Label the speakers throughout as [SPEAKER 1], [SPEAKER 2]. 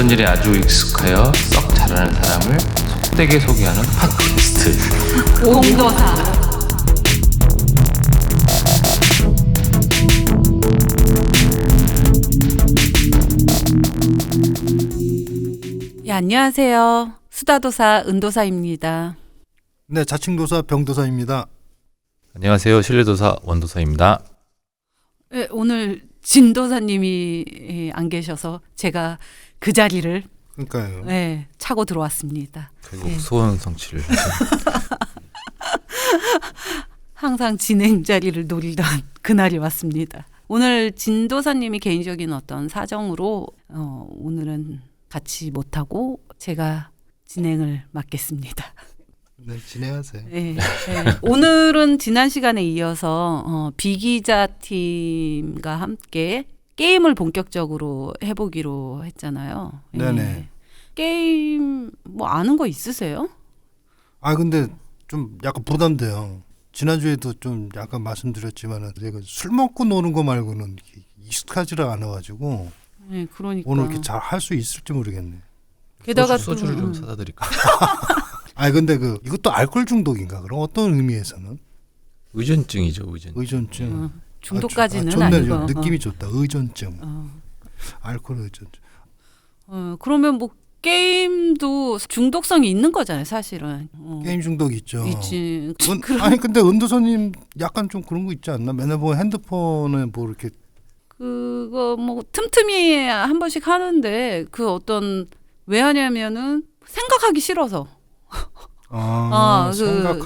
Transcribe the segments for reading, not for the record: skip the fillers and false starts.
[SPEAKER 1] 어떤 일에 아주 익숙하여 썩 잘하는 사람을 속되게 소개하는 팟캐스트.
[SPEAKER 2] 옹도사. 예, 안녕하세요. 수다도사 은도사입니다.
[SPEAKER 3] 네, 자칭도사 병도사입니다.
[SPEAKER 1] 안녕하세요. 실내도사 원도사입니다.
[SPEAKER 2] 예, 오늘 진도사님이 안 계셔서 제가 그 자리를
[SPEAKER 3] 그러니까요.
[SPEAKER 2] 차고 들어왔습니다.
[SPEAKER 1] 결국 소원 성취를
[SPEAKER 2] 항상 진행 자리를 노리던 그날이 왔습니다. 오늘 진도사님이 개인적인 어떤 사정으로 오늘은 같이 못하고 제가 진행을 맡겠습니다.
[SPEAKER 3] 네, 진행하세요.
[SPEAKER 2] 네. 오늘은 지난 시간에 이어서 비기자 팀과 함께 게임을 본격적으로 해보기로 했잖아요.
[SPEAKER 3] 네네.
[SPEAKER 2] 게임 뭐 아는 거 있으세요?
[SPEAKER 3] 아 근데 좀 약간 부담돼요. 지난주에도 좀 약간 말씀드렸지만은 제가 술 먹고 노는 거 말고는 익숙하지를 않아가지고
[SPEAKER 2] 네, 그러니까
[SPEAKER 3] 오늘 이렇게 잘 할 수 있을지 모르겠네.
[SPEAKER 2] 게다가
[SPEAKER 1] 소주를 좀 사다 드릴까?
[SPEAKER 3] 아 근데 이것도 알코올 중독인가? 그럼 어떤 의미에서는?
[SPEAKER 1] 의존증이죠, 의존증.
[SPEAKER 3] 의존증.
[SPEAKER 2] 중독까지는
[SPEAKER 3] 좋네,
[SPEAKER 2] 아니고
[SPEAKER 3] 느낌이 좋다. 의존증. 알코올 의존증.
[SPEAKER 2] 그러면 뭐 게임도 중독성이 있는 거잖아요, 사실은.
[SPEAKER 3] 게임 중독 있죠.
[SPEAKER 2] 있지.
[SPEAKER 3] 아니 근데 은도선님 약간 좀 그런 거 있지 않나? 맨날 뭐 핸드폰에 뭐 이렇게
[SPEAKER 2] 그거 뭐 틈틈이 한 번씩 하는데 그 어떤 왜 하냐면은 생각하기 싫어서.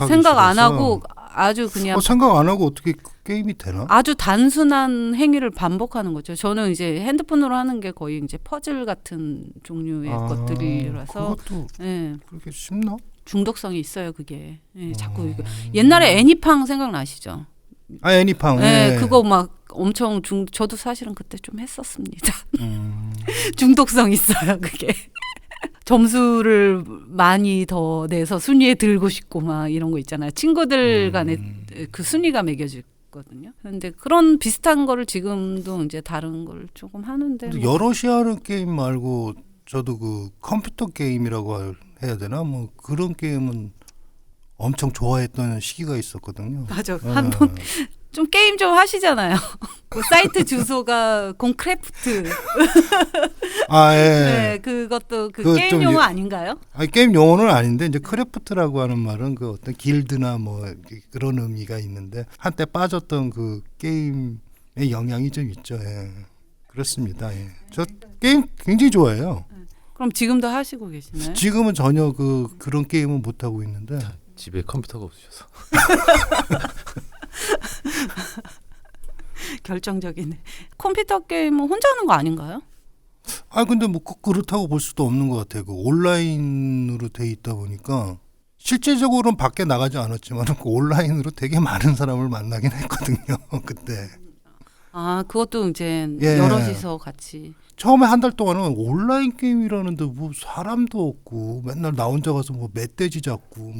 [SPEAKER 2] 생각 안 하고 아주 그냥
[SPEAKER 3] 생각 안 하고 어떻게 게임이 되나?
[SPEAKER 2] 아주 단순한 행위를 반복하는 거죠. 저는 이제 핸드폰으로 하는 게 거의 이제 퍼즐 같은 종류의 것들이라서
[SPEAKER 3] 그것도 그렇게 쉽나?
[SPEAKER 2] 중독성이 있어요. 그게 자꾸 이거 옛날에 애니팡 생각나시죠?
[SPEAKER 3] 아 애니팡.
[SPEAKER 2] 그거 막 엄청 저도 사실은 그때 좀 했었습니다. 중독성 있어요. 그게. 점수를 많이 더 내서 순위에 들고 싶고 막 이런 거 있잖아요. 친구들 간에 그 순위가 매겨지거든요. 그런데 그런 비슷한 거를 지금도 이제 다른 걸 조금 하는데
[SPEAKER 3] 여럿이 하는 게임 말고 저도 그 컴퓨터 게임이라고 해야 되나? 뭐 그런 게임은 엄청 좋아했던 시기가 있었거든요.
[SPEAKER 2] 맞아. 한번 좀 게임 좀 하시잖아요. 그 사이트 주소가 공크래프트. 네, 그것도 그 게임 용어 아닌가요?
[SPEAKER 3] 아니 게임 용어는 아닌데 이제 크래프트라고 하는 말은 그 어떤 길드나 뭐 그런 의미가 있는데 한때 빠졌던 그 게임의 영향이 좀 있죠. 그렇습니다. 저 게임 굉장히 좋아해요.
[SPEAKER 2] 그럼 지금도 하시고 계시나요?
[SPEAKER 3] 지금은 전혀 그런 게임은 못 하고 있는데
[SPEAKER 1] 집에 컴퓨터가 없으셔서.
[SPEAKER 2] 결정적이네. 컴퓨터 게임은 혼자 하는 거 아닌가요?
[SPEAKER 3] 아 근데 뭐 꼭 그렇다고 볼 수도 없는 것 같아요. 그 온라인으로 돼 있다 보니까 실제적으로는 밖에 나가지 않았지만 그 온라인으로 되게 많은 사람을 만나긴 했거든요. 그때.
[SPEAKER 2] 아 그것도 이제 여럿이서 같이.
[SPEAKER 3] 처음에 한 달 동안은 온라인 게임이라는데 뭐 사람도 없고 맨날 나 혼자 가서 뭐 멧돼지 잡고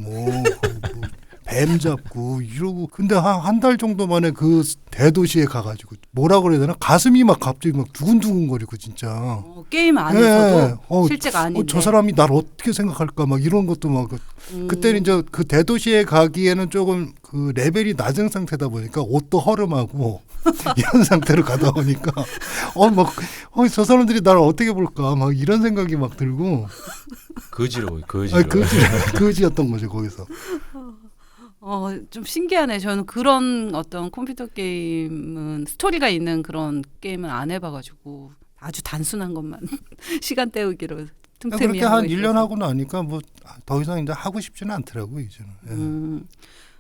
[SPEAKER 3] 뱀 잡고 이러고 근데 한 달 정도 만에 그 대도시에 가가지고 뭐라 그래야 되나 가슴이 막 갑자기 막 두근두근거리고 진짜
[SPEAKER 2] 게임 안에서도 실제가 아닌데
[SPEAKER 3] 저 사람이 날 어떻게 생각할까 막 이런 것도 막 그때는 이제 그 대도시에 가기에는 조금 그 레벨이 낮은 상태다 보니까 옷도 허름하고 이런 상태로 가다 보니까 저 사람들이 나를 어떻게 볼까 막 이런 생각이 막 들고
[SPEAKER 1] 거지로.
[SPEAKER 3] 거지였던 거죠 거기서.
[SPEAKER 2] 좀 신기하네. 저는 그런 어떤 컴퓨터 게임은 스토리가 있는 그런 게임은 안 해봐가지고 아주 단순한 것만 시간 때우기로 틈틈이
[SPEAKER 3] 그렇게
[SPEAKER 2] 하고
[SPEAKER 3] 한
[SPEAKER 2] 있어서.
[SPEAKER 3] 1년 하고 나니까 뭐 더 이상 이제 하고 싶지는 않더라고요 이제는.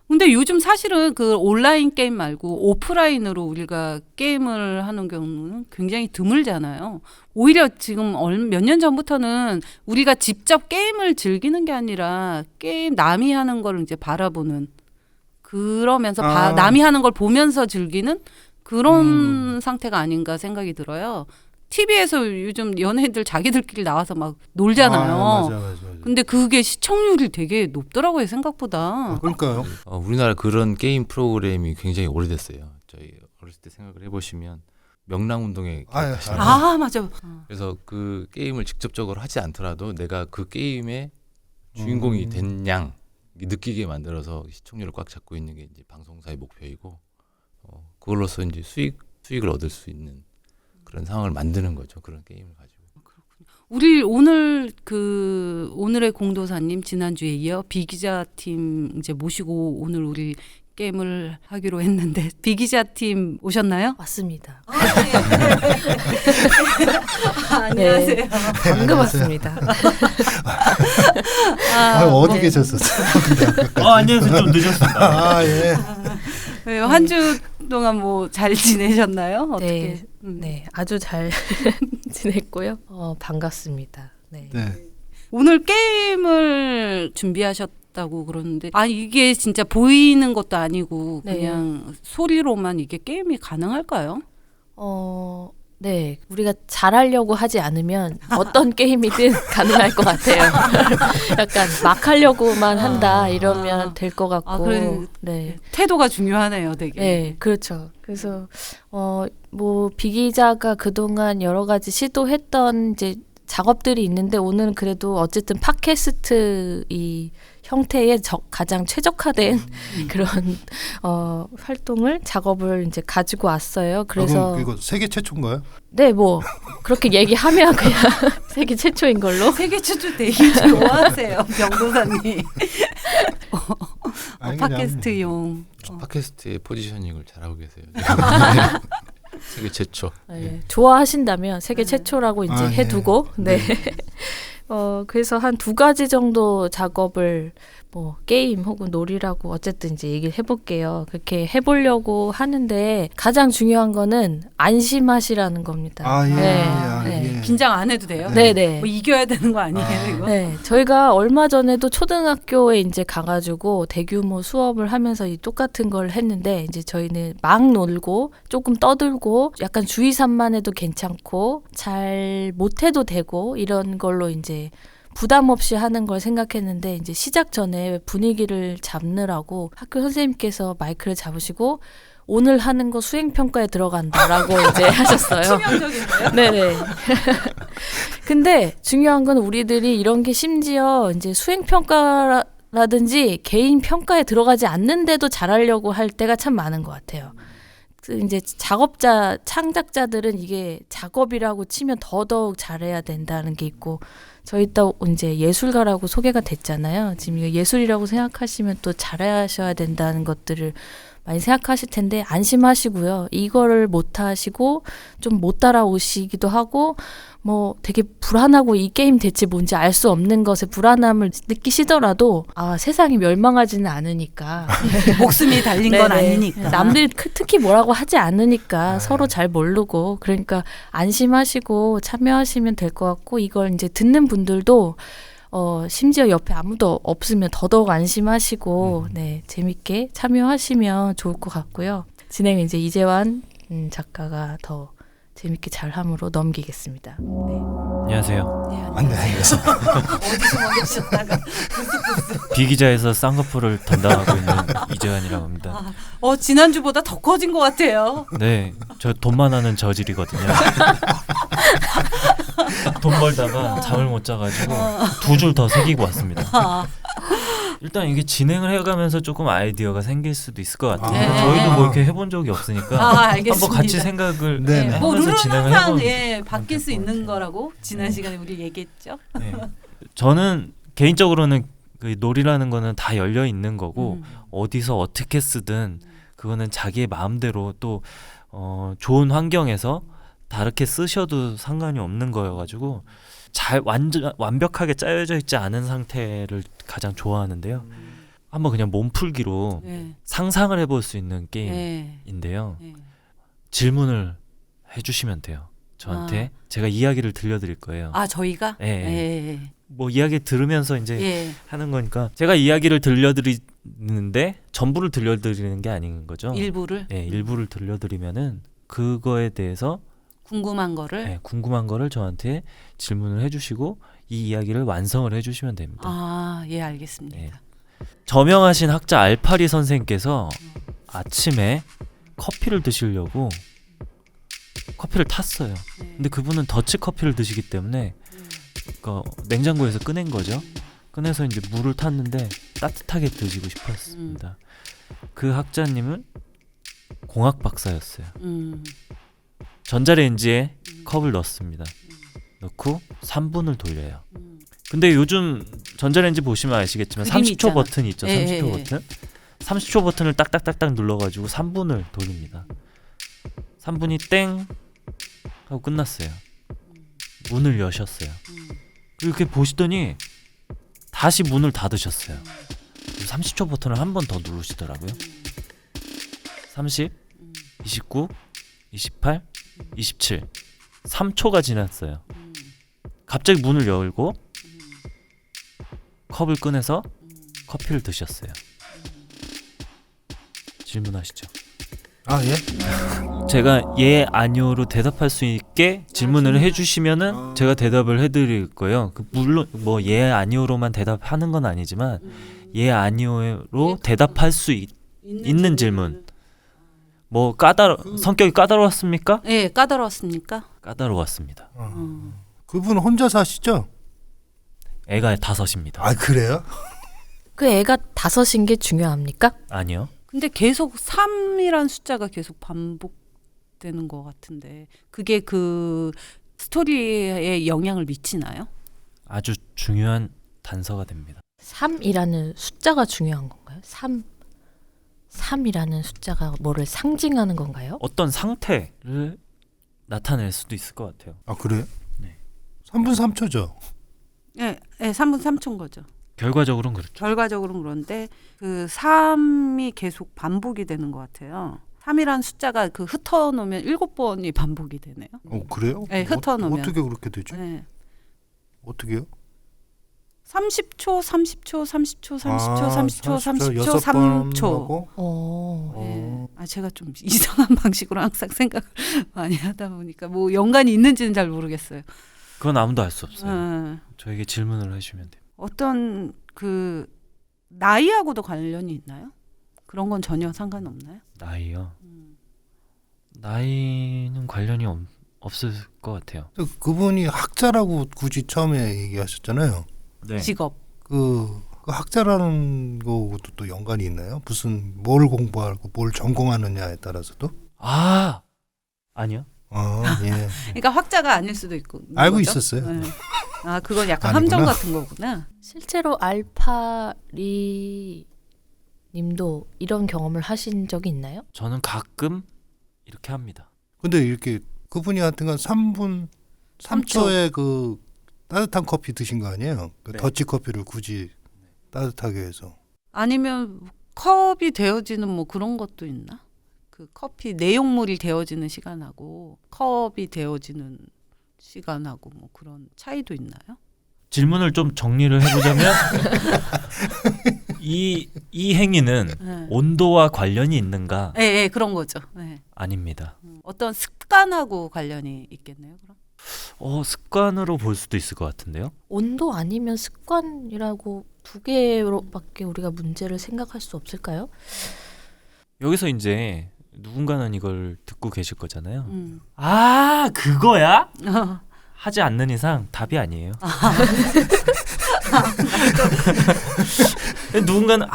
[SPEAKER 2] 근데 요즘 사실은 그 온라인 게임 말고 오프라인으로 우리가 게임을 하는 경우는 굉장히 드물잖아요. 오히려 지금 몇 년 전부터는 우리가 직접 게임을 즐기는 게 아니라 게임 남이 하는 걸 이제 바라보는 그러면서 남이 하는 걸 보면서 즐기는 그런 상태가 아닌가 생각이 들어요. TV에서 요즘 연예인들 자기들끼리 나와서 막 놀잖아요.
[SPEAKER 3] 맞아.
[SPEAKER 2] 근데 그게 시청률이 되게 높더라고요, 생각보다.
[SPEAKER 3] 그러니까요.
[SPEAKER 1] 우리나라 그런 게임 프로그램이 굉장히 오래됐어요. 저희 어렸을 때 생각을 해보시면 명랑운동회
[SPEAKER 3] 아,
[SPEAKER 1] 기억하시나요?
[SPEAKER 2] 아 맞아.
[SPEAKER 1] 그래서 그 게임을 직접적으로 하지 않더라도 내가 그 게임의 주인공이 된 양 느끼게 만들어서 시청률을 꽉 잡고 있는 게 이제 방송사의 목표이고 그걸로써 이제 수익을 얻을 수 있는 그런 상황을 만드는 거죠. 그런 게임을 가지고.
[SPEAKER 2] 우리 오늘의 공도사님 지난주에 이어 비기자 팀 이제 모시고 오늘 우리 게임을 하기로 했는데 비기자 팀 오셨나요?
[SPEAKER 4] 맞습니다.
[SPEAKER 2] 안녕하세요.
[SPEAKER 4] 네, 방금 왔습니다.
[SPEAKER 3] 어디
[SPEAKER 2] 네.
[SPEAKER 3] 계셨었어요?
[SPEAKER 5] 안녕하세요. 좀 늦었습니다.
[SPEAKER 3] 아 예.
[SPEAKER 2] 네, 한 주 동안 뭐 잘 지내셨나요? 어떻게?
[SPEAKER 4] 네, 아주 잘 지냈고요. 반갑습니다. 네.
[SPEAKER 3] 네.
[SPEAKER 2] 오늘 게임을 준비하셨다고 그러는데 이게 진짜 보이는 것도 아니고
[SPEAKER 4] 네.
[SPEAKER 2] 그냥 소리로만 이게 게임이 가능할까요?
[SPEAKER 4] 네, 우리가 잘하려고 하지 않으면 어떤 게임이든 가능할 것 같아요. 약간 막 하려고만 한다 이러면 될 것 같고.
[SPEAKER 2] 그래.
[SPEAKER 4] 네.
[SPEAKER 2] 태도가 중요하네요, 되게.
[SPEAKER 4] 네, 그렇죠. 그래서 뭐 비기자가 그동안 여러 가지 시도했던 이제 작업들이 있는데 오늘은 그래도 어쨌든 팟캐스트 이 형태의 가장 최적화된 그런 활동을 작업을 이제 가지고 왔어요. 그래서
[SPEAKER 3] 그럼 이거 세계 최초인가요?
[SPEAKER 4] 네, 뭐 그렇게 얘기하면 그냥 세계 최초인 걸로.
[SPEAKER 2] 세계 최초 되게 좋아하세요, 병도사님.
[SPEAKER 3] 아니,
[SPEAKER 2] 팟캐스트용.
[SPEAKER 1] 팟캐스트의 포지셔닝을 잘하고 계세요. 세계 최초.
[SPEAKER 4] 네, 좋아하신다면 세계 최초라고 이제
[SPEAKER 3] 예.
[SPEAKER 4] 해두고 네. 그래서 한 2가지 정도 작업을 뭐 게임 혹은 놀이라고 어쨌든 이제 얘기를 해볼게요. 그렇게 해보려고 하는데 가장 중요한 거는 안심하시라는 겁니다.
[SPEAKER 3] 예.
[SPEAKER 4] 네.
[SPEAKER 3] 예.
[SPEAKER 2] 긴장 안 해도 돼요?
[SPEAKER 4] 네네.
[SPEAKER 2] 뭐 이겨야 되는 거 아니에요, 이거?
[SPEAKER 4] 네, 저희가 얼마 전에도 초등학교에 이제 가가지고 대규모 수업을 하면서 이 똑같은 걸 했는데 이제 저희는 막 놀고 조금 떠들고 약간 주의 산만해도 괜찮고 잘 못해도 되고 이런 걸로 이제 부담 없이 하는 걸 생각했는데 이제 시작 전에 분위기를 잡느라고 학교 선생님께서 마이크를 잡으시고 오늘 하는 거 수행평가에 들어간다라고 이제 하셨어요.
[SPEAKER 2] 치명적인데요?
[SPEAKER 4] 네네. 근데 중요한 건 우리들이 이런 게 심지어 이제 수행평가라든지 개인 평가에 들어가지 않는데도 잘하려고 할 때가 참 많은 것 같아요. 이제 창작자들은 이게 작업이라고 치면 더더욱 잘해야 된다는 게 있고 저희 또 이제 예술가라고 소개가 됐잖아요. 지금 이거 예술이라고 생각하시면 또 잘하셔야 된다는 것들을 많이 생각하실 텐데 안심하시고요. 이거를 못 하시고 좀 못 따라오시기도 하고 뭐 되게 불안하고 이 게임 대체 뭔지 알 수 없는 것에 불안함을 느끼시더라도 세상이 멸망하지는 않으니까
[SPEAKER 2] 목숨이 달린 건 아니니까.
[SPEAKER 4] 남들이 특히 뭐라고 하지 않으니까 서로 잘 모르고 그러니까 안심하시고 참여하시면 될 것 같고 이걸 이제 듣는 분들도 심지어 옆에 아무도 없으면 더더욱 안심하시고 네 재밌게 참여하시면 좋을 것 같고요. 진행은 이제 이재환 작가가 더 재밌게 잘함으로 넘기겠습니다. 네.
[SPEAKER 5] 안녕하세요.
[SPEAKER 3] 네, 알겠습니다.
[SPEAKER 2] 어디서 먹으셨다가.
[SPEAKER 5] 비기자에서 쌍꺼풀을 담당하고 있는 이재환이라고 합니다.
[SPEAKER 2] 지난주보다 더 커진 것 같아요.
[SPEAKER 5] 네, 저 돈만 하는 저질이거든요. 돈 벌다가 잠을 못 자가지고 2줄 더 새기고 왔습니다. 일단 이게 진행을 해가면서 조금 아이디어가 생길 수도 있을 것 같아요.
[SPEAKER 2] 네.
[SPEAKER 5] 저희도 뭐 이렇게 해본 적이 없으니까
[SPEAKER 2] 알겠습니다.
[SPEAKER 5] 한번 같이 생각을
[SPEAKER 3] 네.
[SPEAKER 5] 하면서
[SPEAKER 2] 뭐 룰은
[SPEAKER 5] 진행을
[SPEAKER 2] 항상
[SPEAKER 5] 해보면
[SPEAKER 2] 바뀔 수
[SPEAKER 5] 될것
[SPEAKER 2] 있는
[SPEAKER 5] 같아요.
[SPEAKER 2] 거라고 지난 시간에 우리 얘기했죠.
[SPEAKER 5] 네. 저는 개인적으로는 그 놀이라는 거는 다 열려 있는 거고 어디서 어떻게 쓰든 그거는 자기의 마음대로 또 좋은 환경에서 다르게 쓰셔도 상관이 없는 거여가지고 완벽하게 짜여져 있지 않은 상태를 가장 좋아하는데요. 한번 그냥 몸풀기로
[SPEAKER 2] 네.
[SPEAKER 5] 상상을 해볼 수 있는
[SPEAKER 2] 네.
[SPEAKER 5] 게임인데요.
[SPEAKER 2] 네.
[SPEAKER 5] 질문을 해주시면 돼요. 저한테 제가 이야기를 들려드릴 거예요.
[SPEAKER 2] 저희가?
[SPEAKER 5] 예.
[SPEAKER 2] 예.
[SPEAKER 5] 뭐 이야기 들으면서 이제
[SPEAKER 2] 예.
[SPEAKER 5] 하는 거니까 제가 이야기를 들려드리는데 전부를 들려드리는 게 아닌 거죠.
[SPEAKER 2] 일부를
[SPEAKER 5] 네, 일부를 들려드리면은 그거에 대해서
[SPEAKER 2] 궁금한 거를
[SPEAKER 5] 궁금한 거를 저한테 질문을 해주시고 이 이야기를 완성을 해주시면 됩니다.
[SPEAKER 2] 예, 알겠습니다.
[SPEAKER 5] 네. 저명하신 학자 알파리 선생께서 아침에 커피를 드시려고 커피를 탔어요. 근데 그분은 더치 커피를 드시기 때문에 냉장고에서 꺼낸 거죠. 꺼내서 이제 물을 탔는데 따뜻하게 드시고 싶었습니다. 그 학자님은 공학 박사였어요. 전자레인지에 컵을 넣습니다. 넣고 3분을 돌려요. 근데 요즘 전자레인지 보시면 아시겠지만
[SPEAKER 2] 그림
[SPEAKER 5] 30초
[SPEAKER 2] 있잖아.
[SPEAKER 5] 버튼이 있죠.
[SPEAKER 2] 예,
[SPEAKER 5] 30초
[SPEAKER 2] 예,
[SPEAKER 5] 버튼. 30초 버튼을 딱딱딱딱 눌러가지고 3분을 돌립니다. 3분이 땡 하고 끝났어요. 문을 여셨어요. 이렇게 보시더니 다시 문을 닫으셨어요. 30초 버튼을 한 번 더 누르시더라고요. 30, 29, 28, 27 3초가 지났어요. 갑자기 문을 열고 컵을 꺼내서 커피를 드셨어요. 질문하시죠.
[SPEAKER 3] 아 예?
[SPEAKER 5] 제가 예 아니오로 대답할 수 있게 질문을 해주시면은 제가 대답을 해드릴 거예요. 물론 뭐 예 아니오로만 대답하는 건 아니지만 예 아니오로 대답할 수 있는 질문. 뭐 성격이 까다로웠습니까?
[SPEAKER 2] 예, 까다로웠습니까?
[SPEAKER 5] 까다로웠습니다.
[SPEAKER 3] 그분 혼자 사시죠?
[SPEAKER 5] 애가 5입니다.
[SPEAKER 3] 아 그래요?
[SPEAKER 4] 그 애가 5인 게 중요합니까?
[SPEAKER 5] 아니요.
[SPEAKER 2] 근데 계속 3이란 숫자가 계속 반복되는 것 같은데 그게 그 스토리에 영향을 미치나요?
[SPEAKER 5] 아주 중요한 단서가 됩니다.
[SPEAKER 4] 3이라는 숫자가 중요한 건가요? 3이라는 숫자가 뭐를 상징하는 건가요?
[SPEAKER 5] 어떤 상태를 나타낼 수도 있을 것 같아요.
[SPEAKER 3] 아 그래요?
[SPEAKER 5] 네.
[SPEAKER 3] 3분 3초죠.
[SPEAKER 2] 예, 예, 3분 3초인 거죠.
[SPEAKER 5] 결과적으로는 그렇죠.
[SPEAKER 2] 결과적으로는 그런데 그 3이 계속 반복이 되는 것 같아요. 3이란 숫자가 그 흩어놓으면 7번이 반복이 되네요.
[SPEAKER 3] 그래요?
[SPEAKER 2] 네, 흩어놓으면.
[SPEAKER 3] 어떻게 그렇게 되죠?
[SPEAKER 2] 네.
[SPEAKER 3] 어떻게요?
[SPEAKER 2] 30초, 30초, 30초, 30초,
[SPEAKER 3] 아,
[SPEAKER 2] 30초, 30초,
[SPEAKER 3] 6번
[SPEAKER 2] 3초.
[SPEAKER 3] 하고?
[SPEAKER 2] 네. 제가 좀 이상한 방식으로 항상 생각을 많이 하다 보니까 뭐 연관이 있는지는 잘 모르겠어요.
[SPEAKER 5] 그건 아무도 알 수 없어요.
[SPEAKER 2] 네.
[SPEAKER 5] 저에게 질문을 해주시면 돼요.
[SPEAKER 2] 어떤 그 나이하고도 관련이 있나요? 그런 건 전혀 상관없나요?
[SPEAKER 5] 나이요? 나이는 관련이 없을 것 같아요.
[SPEAKER 3] 그분이 학자라고 굳이 처음에 얘기하셨잖아요.
[SPEAKER 5] 네.
[SPEAKER 2] 직업.
[SPEAKER 3] 그 학자라는 거하고도 또 연관이 있나요? 무슨 뭘 공부하고 뭘 전공하느냐에 따라서도?
[SPEAKER 5] 아니요.
[SPEAKER 3] 예.
[SPEAKER 2] 그러니까 학자가 아닐 수도 있고.
[SPEAKER 3] 알고
[SPEAKER 2] 거죠?
[SPEAKER 3] 있었어요.
[SPEAKER 2] 네. 그건 약간
[SPEAKER 3] 아니구나.
[SPEAKER 2] 함정 같은 거구나.
[SPEAKER 4] 실제로 알파리 님도 이런 경험을 하신 적이 있나요?
[SPEAKER 5] 저는 가끔 이렇게 합니다.
[SPEAKER 3] 근데 이렇게 그분이 하여튼간 3분 3초에 그 따뜻한 커피 드신 거 아니에요? 그
[SPEAKER 5] 네.
[SPEAKER 3] 더치 커피를 굳이 따뜻하게 해서.
[SPEAKER 2] 아니면 컵이 되어지는 뭐 그런 것도 있나? 그 커피 내용물이 되어지는 시간하고 컵이 되어지는 시간하고 뭐 그런 차이도 있나요?
[SPEAKER 5] 질문을 좀 정리를 해보자면 이 행위는
[SPEAKER 2] 네.
[SPEAKER 5] 온도와 관련이 있는가?
[SPEAKER 2] 네, 그런 거죠. 네.
[SPEAKER 5] 아닙니다.
[SPEAKER 2] 어떤 습관하고 관련이 있겠네요. 그럼.
[SPEAKER 5] 습관으로 볼 수도 있을 것 같은데요.
[SPEAKER 4] 온도 아니면 습관이라고 두 개로밖에 우리가 문제를 생각할 수 없을까요?
[SPEAKER 5] 여기서 이제 누군가는 이걸 듣고 계실 거잖아요. 그거야? 하지 않는 이상 답이 아니에요. 누군가는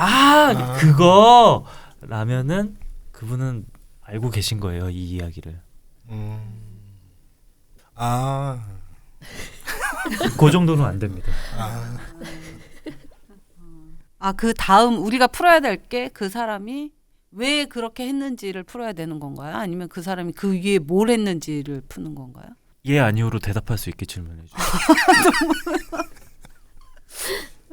[SPEAKER 5] 그거 라면은 그분은 알고 계신 거예요, 이 이야기를. 그 정도는 안 됩니다.
[SPEAKER 2] 그 다음 우리가 풀어야 될 게 그 사람이 왜 그렇게 했는지를 풀어야 되는 건가요? 아니면 그 사람이 그 위에 뭘 했는지를 푸는 건가요?
[SPEAKER 5] 예 아니오로 대답할 수 있게 질문해 주세요.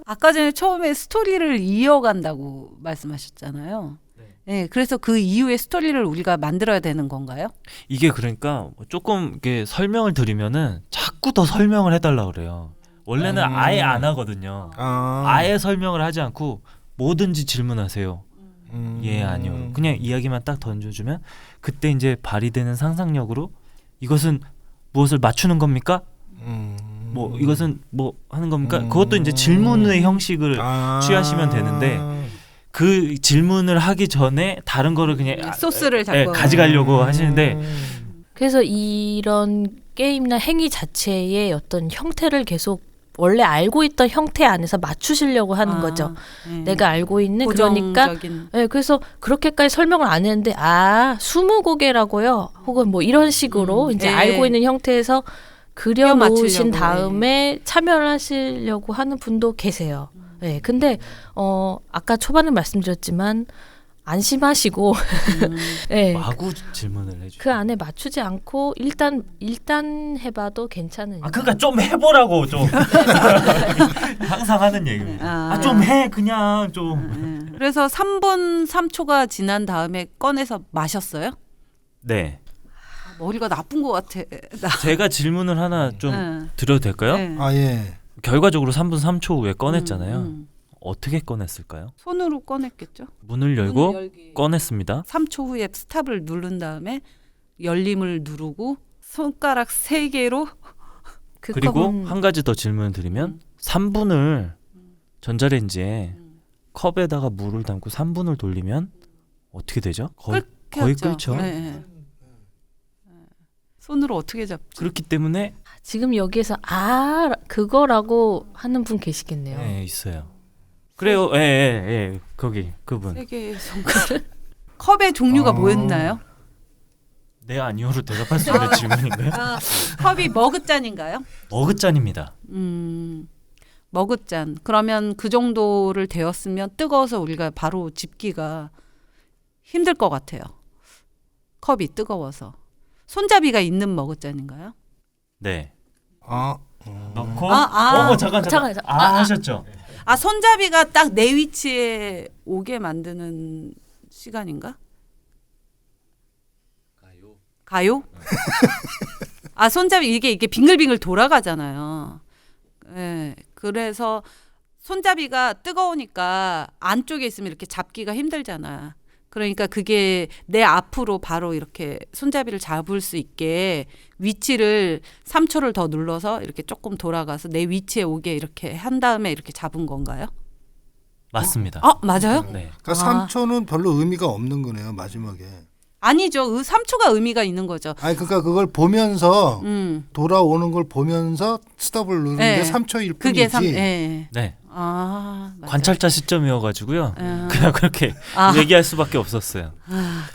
[SPEAKER 2] 아까 전에 처음에 스토리를 이어간다고 말씀하셨잖아요. 네, 그래서 그 이후에 스토리를 우리가 만들어야 되는 건가요?
[SPEAKER 5] 이게 그러니까 조금 이렇게 설명을 드리면은 자꾸 더 설명을 해달라 그래요. 원래는 아예 안 하거든요. 아예 설명을 하지 않고 뭐든지 질문하세요. 예 아니요. 그냥 이야기만 딱 던져주면 그때 이제 발휘되는 상상력으로 이것은 무엇을 맞추는 겁니까? 뭐 이것은 뭐 하는 겁니까? 그것도 이제 질문의 형식을 취하시면 되는데 그 질문을 하기 전에 다른 거를 그냥
[SPEAKER 2] 소스를 잡고
[SPEAKER 5] 가져가려고 하시는데
[SPEAKER 4] 그래서 이런 게임이나 행위 자체의 어떤 형태를 계속 원래 알고 있던 형태 안에서 맞추시려고 하는 거죠. 내가 알고 있는 그러니까
[SPEAKER 2] 고정적인.
[SPEAKER 4] 네, 그래서 그렇게까지 설명을 안 했는데 스무고개라고요. 혹은 뭐 이런 식으로 이제
[SPEAKER 2] 예.
[SPEAKER 4] 알고 있는 형태에서 그려
[SPEAKER 2] 맞추려고,
[SPEAKER 4] 놓으신 다음에 참여를 하시려고 하는 분도 계세요. 네, 근데 아까 초반에 말씀드렸지만 안심하시고 네,
[SPEAKER 5] 마구 질문을 해주죠.
[SPEAKER 4] 그 안에 맞추지 않고 일단 해봐도 괜찮은.
[SPEAKER 5] 그러니까 좀 해보라고 좀 항상 하는 얘기입니다. 좀 해 그냥 좀.
[SPEAKER 2] 그래서 3분 3초가 지난 다음에 꺼내서 마셨어요?
[SPEAKER 5] 네.
[SPEAKER 2] 머리가 나쁜 것 같아.
[SPEAKER 5] 제가 질문을 하나 좀
[SPEAKER 2] 네.
[SPEAKER 5] 드려도 될까요?
[SPEAKER 2] 네.
[SPEAKER 3] 아 예.
[SPEAKER 5] 결과적으로 3분 3초 후에 꺼냈잖아요.
[SPEAKER 2] 음.
[SPEAKER 5] 어떻게 꺼냈을까요?
[SPEAKER 2] 손으로 꺼냈겠죠.
[SPEAKER 5] 문을 열고
[SPEAKER 2] 문을 열기.
[SPEAKER 5] 꺼냈습니다.
[SPEAKER 2] 3초 후에 스탑을 누른 다음에 열림을 누르고 손가락 3개로
[SPEAKER 5] 그리고 한 가지 더 질문을 드리면 3분을 전자레인지에 컵에다가 물을 담고 3분을 돌리면 어떻게 되죠? 거의 끓죠.
[SPEAKER 2] 네. 손으로 어떻게 잡지?
[SPEAKER 5] 그렇기 때문에
[SPEAKER 4] 지금 여기에서 그거라고 하는 분 계시겠네요.
[SPEAKER 5] 네, 있어요. 그래요. 예. 거기 그분.
[SPEAKER 2] 3개의 손가락. 컵의 종류가 뭐였나요?
[SPEAKER 5] 네 아니요로 대답할 수 있는 질문인가요?
[SPEAKER 2] 컵이 머그잔인가요?
[SPEAKER 5] 머그잔입니다.
[SPEAKER 2] 머그잔. 그러면 그 정도를 데웠으면 뜨거워서 우리가 바로 집기가 힘들 것 같아요. 컵이 뜨거워서. 손잡이가 있는 머그잔인가요?
[SPEAKER 5] 네. 넣고 잠깐. 하셨죠.
[SPEAKER 2] 손잡이가 딱 내 위치에 오게 만드는 시간인가? 가요? 손잡이 이게 빙글빙글 돌아가잖아요. 예. 그래서 손잡이가 뜨거우니까 안쪽에 있으면 이렇게 잡기가 힘들잖아. 그러니까 그게 내 앞으로 바로 이렇게 손잡이를 잡을 수 있게 위치를 3초를 더 눌러서 이렇게 조금 돌아가서 내 위치에 오게 이렇게 한 다음에 이렇게 잡은 건가요?
[SPEAKER 5] 맞습니다.
[SPEAKER 2] 맞아요?
[SPEAKER 5] 네.
[SPEAKER 3] 그러니까 3초는 별로 의미가 없는 거네요 마지막에.
[SPEAKER 2] 아니죠. 3초가 의미가 있는 거죠.
[SPEAKER 3] 그러니까 그걸 보면서
[SPEAKER 2] 음.
[SPEAKER 3] 돌아오는 걸 보면서 스톱을 누르는데
[SPEAKER 2] 네.
[SPEAKER 3] 3초일 뿐이지.
[SPEAKER 2] 그게 3. 예.
[SPEAKER 5] 네.
[SPEAKER 2] 맞아요.
[SPEAKER 5] 관찰자 시점이어가지고요.
[SPEAKER 2] 아.
[SPEAKER 5] 그냥 그렇게 얘기할 수밖에 없었어요.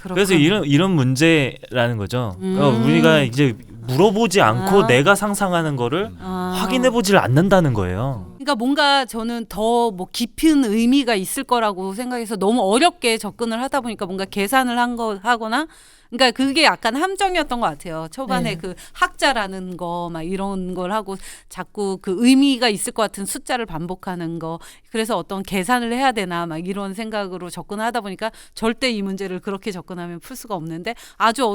[SPEAKER 5] 그래서 이런 문제라는 거죠. 그러니까 우리가 이제 물어보지 않고 내가 상상하는 거를 확인해보질 않는다는 거예요.
[SPEAKER 2] 그러니까 뭔가 저는 더 뭐 깊은 의미가 있을 거라고 생각해서 너무 어렵게 접근을 하다 보니까 뭔가 계산을 하거나 그러니까 그게 약간 함정이었던 것 같아요. 초반에
[SPEAKER 4] 네.
[SPEAKER 2] 그 학자라는 거 막 이런 걸 하고 자꾸 그 의미가 있을 것 같은 숫자를 반복하는 거. 그래서 어떤 계산을 해야 되나 막 이런 생각으로 접근하다 보니까 절대 이 문제를 그렇게 접근하면 풀 수가 없는데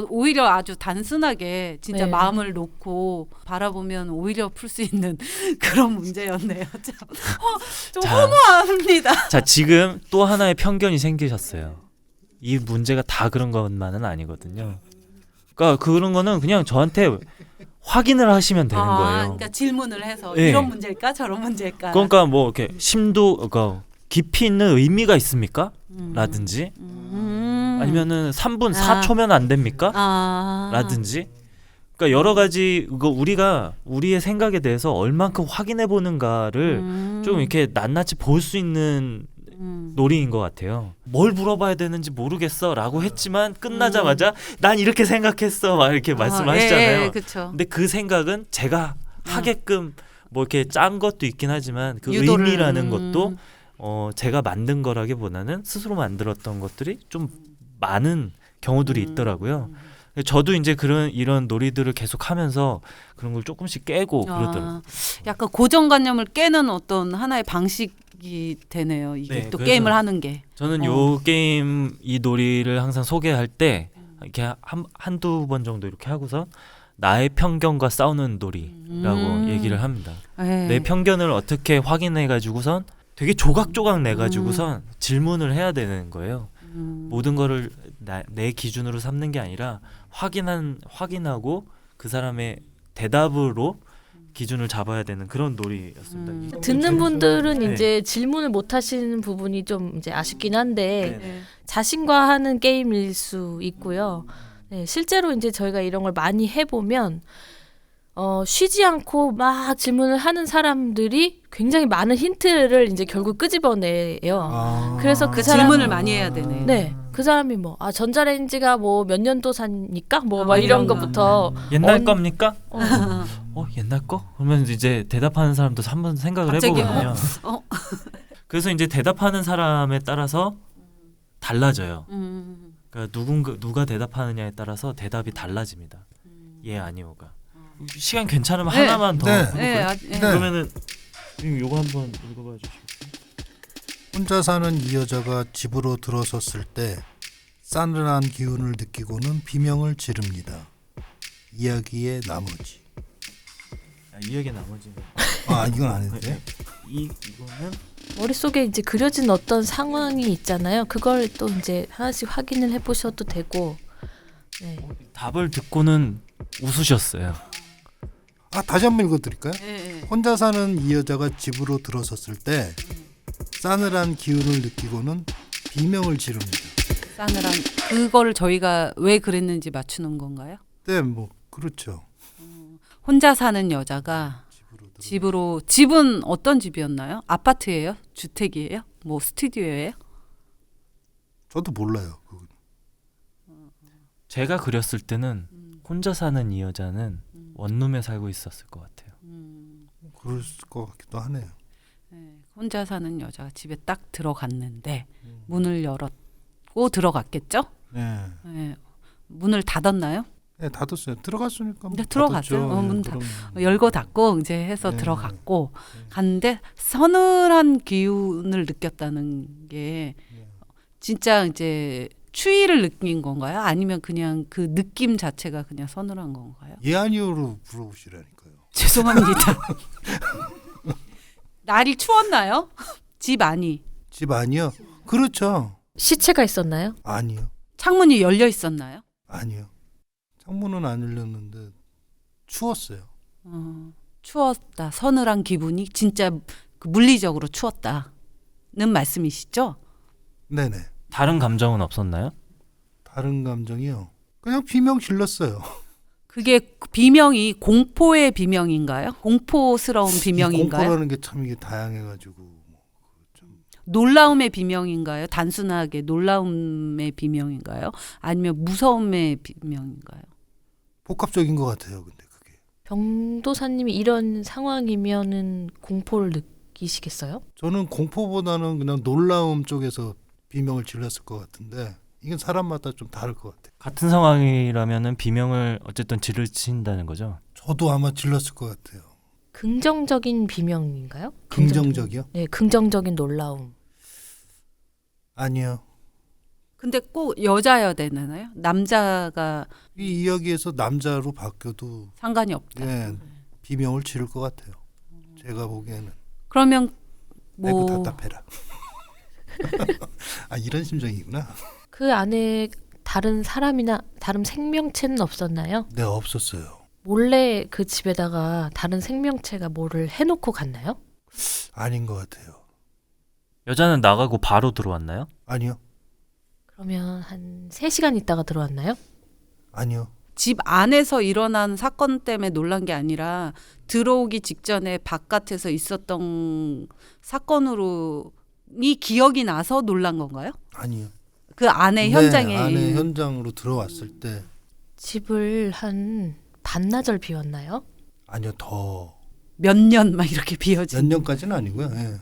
[SPEAKER 2] 오히려 아주 단순하게 진짜
[SPEAKER 4] 네.
[SPEAKER 2] 마음을 놓고 바라보면 오히려 풀 수 있는 그런 문제였네요. 좀 허무합니다.
[SPEAKER 5] 자, 지금 또 하나의 편견이 생기셨어요. 이 문제가 다 그런 것만은 아니거든요. 그러니까 그런 거는 그냥 저한테 확인을 하시면 되는 거예요.
[SPEAKER 2] 그러니까 질문을 해서
[SPEAKER 5] 네.
[SPEAKER 2] 이런 문제일까 저런 문제일까.
[SPEAKER 5] 그러니까 뭐 이렇게 그러니까 깊이 있는 의미가 있습니까? 라든지 아니면은 3분 4초면 안 됩니까? 라든지 그러니까 여러 가지 우리가 우리의 생각에 대해서 얼만큼 확인해 보는가를 좀 이렇게 낱낱이 볼 수 있는 놀이인 것 같아요. 뭘 물어봐야 되는지 모르겠어라고 했지만 끝나자마자 난 이렇게 생각했어 막 이렇게 말씀하시잖아요.
[SPEAKER 2] 예, 그렇죠.
[SPEAKER 5] 근데 그 생각은 제가 하게끔 뭐 이렇게 짠 것도 있긴 하지만 그
[SPEAKER 2] 유도를,
[SPEAKER 5] 의미라는 것도 제가 만든 거라기보다는 스스로 만들었던 것들이 좀 많은 경우들이 있더라고요. 저도 이제 이런 놀이들을 계속 하면서 그런 걸 조금씩 깨고 그러더라고요.
[SPEAKER 2] 약간 고정관념을 깨는 어떤 하나의 방식이 되네요. 이게
[SPEAKER 5] 네,
[SPEAKER 2] 또
[SPEAKER 5] 그래서
[SPEAKER 2] 게임을 하는 게.
[SPEAKER 5] 저는 요 게임 이 놀이를 항상 소개할 때 이렇게 한두 번 정도 이렇게 하고서 나의 편견과 싸우는 놀이라고 얘기를 합니다. 내 편견을 어떻게 확인해 가지고선 되게 조각조각 내 가지고선 질문을 해야 되는 거예요. 모든 거를 내 기준으로 삼는 게 아니라 확인하고 그 사람의 대답으로 기준을 잡아야 되는 그런 놀이였습니다.
[SPEAKER 4] 듣는 분들은
[SPEAKER 5] 네.
[SPEAKER 4] 이제 질문을 못 하시는 부분이 좀 이제 아쉽긴 한데
[SPEAKER 5] 네.
[SPEAKER 4] 자신과 하는 게임일 수 있고요. 네, 실제로 이제 저희가 이런 걸 많이 해보면 쉬지 않고 막 질문을 하는 사람들이 굉장히 많은 힌트를 이제 결국 끄집어내요.
[SPEAKER 3] 아.
[SPEAKER 4] 그래서 그
[SPEAKER 2] 질문을 많이 해야 되네.
[SPEAKER 4] 네, 그 사람이 뭐 전자레인지가 뭐 몇 년도 삽니까? 뭐 막 이런
[SPEAKER 2] 이런 거.
[SPEAKER 4] 것부터
[SPEAKER 5] 옛날
[SPEAKER 4] 언-
[SPEAKER 5] 겁니까?
[SPEAKER 4] 어,
[SPEAKER 5] 옛날 거? 그러면 이제 대답하는 사람도 한번 생각을
[SPEAKER 2] 갑자기,
[SPEAKER 5] 해보거든요.
[SPEAKER 2] 어.
[SPEAKER 5] 그래서 이제 대답하는 사람에 따라서 달라져요. 그러니까 누가 대답하느냐에 따라서 대답이 달라집니다. 예 아니오가. 시간 괜찮으면
[SPEAKER 2] 네.
[SPEAKER 5] 하나만 더
[SPEAKER 3] 네.
[SPEAKER 5] 해볼까요?
[SPEAKER 2] 네,
[SPEAKER 3] 네.
[SPEAKER 5] 그러면은 지금 요거 한번 읽어봐 주시겠어요?
[SPEAKER 3] 혼자 사는 이 여자가 집으로 들어섰을 때 싸늘한 기운을 느끼고는 비명을 지릅니다. 이야기의 나머지.
[SPEAKER 5] 이 얘기 나머지는
[SPEAKER 3] 아 이건 아닌데.
[SPEAKER 5] 이거는
[SPEAKER 4] 머릿속에 이제 그려진 어떤 상황이 있잖아요. 그걸 또 이제 하나씩 확인을 해보셔도 되고. 네.
[SPEAKER 5] 답을 듣고는 웃으셨어요.
[SPEAKER 3] 아 다시 한번 읽어드릴까요?
[SPEAKER 2] 네.
[SPEAKER 3] 혼자 사는 이 여자가 집으로 들어섰을 때 싸늘한 기운을 느끼고는 비명을 지릅니다.
[SPEAKER 2] 싸늘한 그거를 저희가 왜 그랬는지 맞추는 건가요?
[SPEAKER 3] 네, 뭐 그렇죠.
[SPEAKER 2] 혼자 사는 여자가 집은 어떤 집이었나요? 아파트예요? 주택이에요? 뭐 스튜디오예요?
[SPEAKER 3] 저도 몰라요. 그건.
[SPEAKER 5] 제가 그렸을 때는 혼자 사는 이 여자는 원룸에 살고 있었을 것 같아요.
[SPEAKER 3] 그럴 것 같기도 하네요.
[SPEAKER 2] 네, 혼자 사는 여자가 집에 딱 들어갔는데 문을 열었고 들어갔겠죠?
[SPEAKER 3] 네,
[SPEAKER 2] 네, 문을 닫았나요?
[SPEAKER 3] 네 닫았어요. 들어갔으니까.
[SPEAKER 2] 네, 들어갔죠.
[SPEAKER 3] 닫았죠.
[SPEAKER 2] 문
[SPEAKER 3] 네,
[SPEAKER 2] 닫-
[SPEAKER 3] 그럼.
[SPEAKER 2] 열고 닫고 이제 해서
[SPEAKER 3] 네.
[SPEAKER 2] 들어갔고 갔는데 서늘한 기운을 느꼈다는 게 진짜 이제 추위를 느낀 건가요? 아니면 그냥 그 느낌 자체가 그냥 서늘한 건가요?
[SPEAKER 3] 예 아니오로 물어보시라니까요.
[SPEAKER 2] 죄송합니다. 날이 추웠나요? 집 안이
[SPEAKER 3] 집 아니요? 그렇죠.
[SPEAKER 4] 시체가 있었나요?
[SPEAKER 3] 아니요.
[SPEAKER 2] 창문이 열려 있었나요?
[SPEAKER 3] 아니요. 창문은 안 열렸는데 추웠어요.
[SPEAKER 2] 추웠다. 서늘한 기분이 진짜 그 물리적으로 추웠다는 말씀이시죠?
[SPEAKER 3] 네네.
[SPEAKER 5] 다른 감정은 없었나요?
[SPEAKER 3] 다른 감정이요. 그냥 비명 질렀어요.
[SPEAKER 2] 그게 비명이 공포의 비명인가요? 공포스러운 비명인가요?
[SPEAKER 3] 공포라는 게 참 이게 다양해가지고 뭐 좀
[SPEAKER 2] 놀라움의 비명인가요? 단순하게 놀라움의 비명인가요? 아니면 무서움의 비명인가요?
[SPEAKER 3] 복합적인 것 같아요. 근데 그게
[SPEAKER 4] 병도사님이 이런 상황이면은 공포를 느끼시겠어요?
[SPEAKER 3] 저는 공포보다는 그냥 놀라움 쪽에서 비명을 질렀을 것 같은데 이건 사람마다 좀 다를 것 같아요.
[SPEAKER 5] 같은 상황이라면은 비명을 어쨌든 지르신다는 거죠.
[SPEAKER 3] 저도 아마 질렀을 것 같아요.
[SPEAKER 4] 긍정적인 비명인가요?
[SPEAKER 3] 긍정적이요?
[SPEAKER 4] 네, 긍정적인 놀라움.
[SPEAKER 3] 아니요.
[SPEAKER 2] 근데 꼭 여자여야 되나요? 남자가
[SPEAKER 3] 이 이야기에서 남자로 바뀌어도
[SPEAKER 2] 상관이 없다.
[SPEAKER 3] 예, 비명을 지를 것 같아요. 제가 보기에는
[SPEAKER 2] 그러면
[SPEAKER 3] 아이고
[SPEAKER 2] 뭐
[SPEAKER 3] 답답해라. 아 이런 심정이구나.
[SPEAKER 4] 그 안에 다른 사람이나 다른 생명체는 없었나요?
[SPEAKER 3] 네 없었어요.
[SPEAKER 4] 몰래 그 집에다가 다른 생명체가 뭐를 해놓고 갔나요?
[SPEAKER 3] 아닌 것 같아요.
[SPEAKER 5] 여자는 나가고 바로 들어왔나요?
[SPEAKER 3] 아니요.
[SPEAKER 4] 그러면 한 3시간 있다가 들어왔나요?
[SPEAKER 3] 아니요.
[SPEAKER 2] 집 안에서 일어난 사건 때문에 놀란 게 아니라 들어오기 직전에 바깥에서 있었던 사건으로 이 기억이 나서 놀란 건가요?
[SPEAKER 3] 아니요.
[SPEAKER 2] 그 안에
[SPEAKER 3] 네,
[SPEAKER 2] 현장에
[SPEAKER 3] 안에 현장으로 들어왔을 때
[SPEAKER 4] 집을 한 반나절 비웠나요?
[SPEAKER 3] 아니요 더
[SPEAKER 2] 몇 년 막 이렇게
[SPEAKER 3] 몇
[SPEAKER 2] 비어진
[SPEAKER 3] 년까지는 아니고요. 예.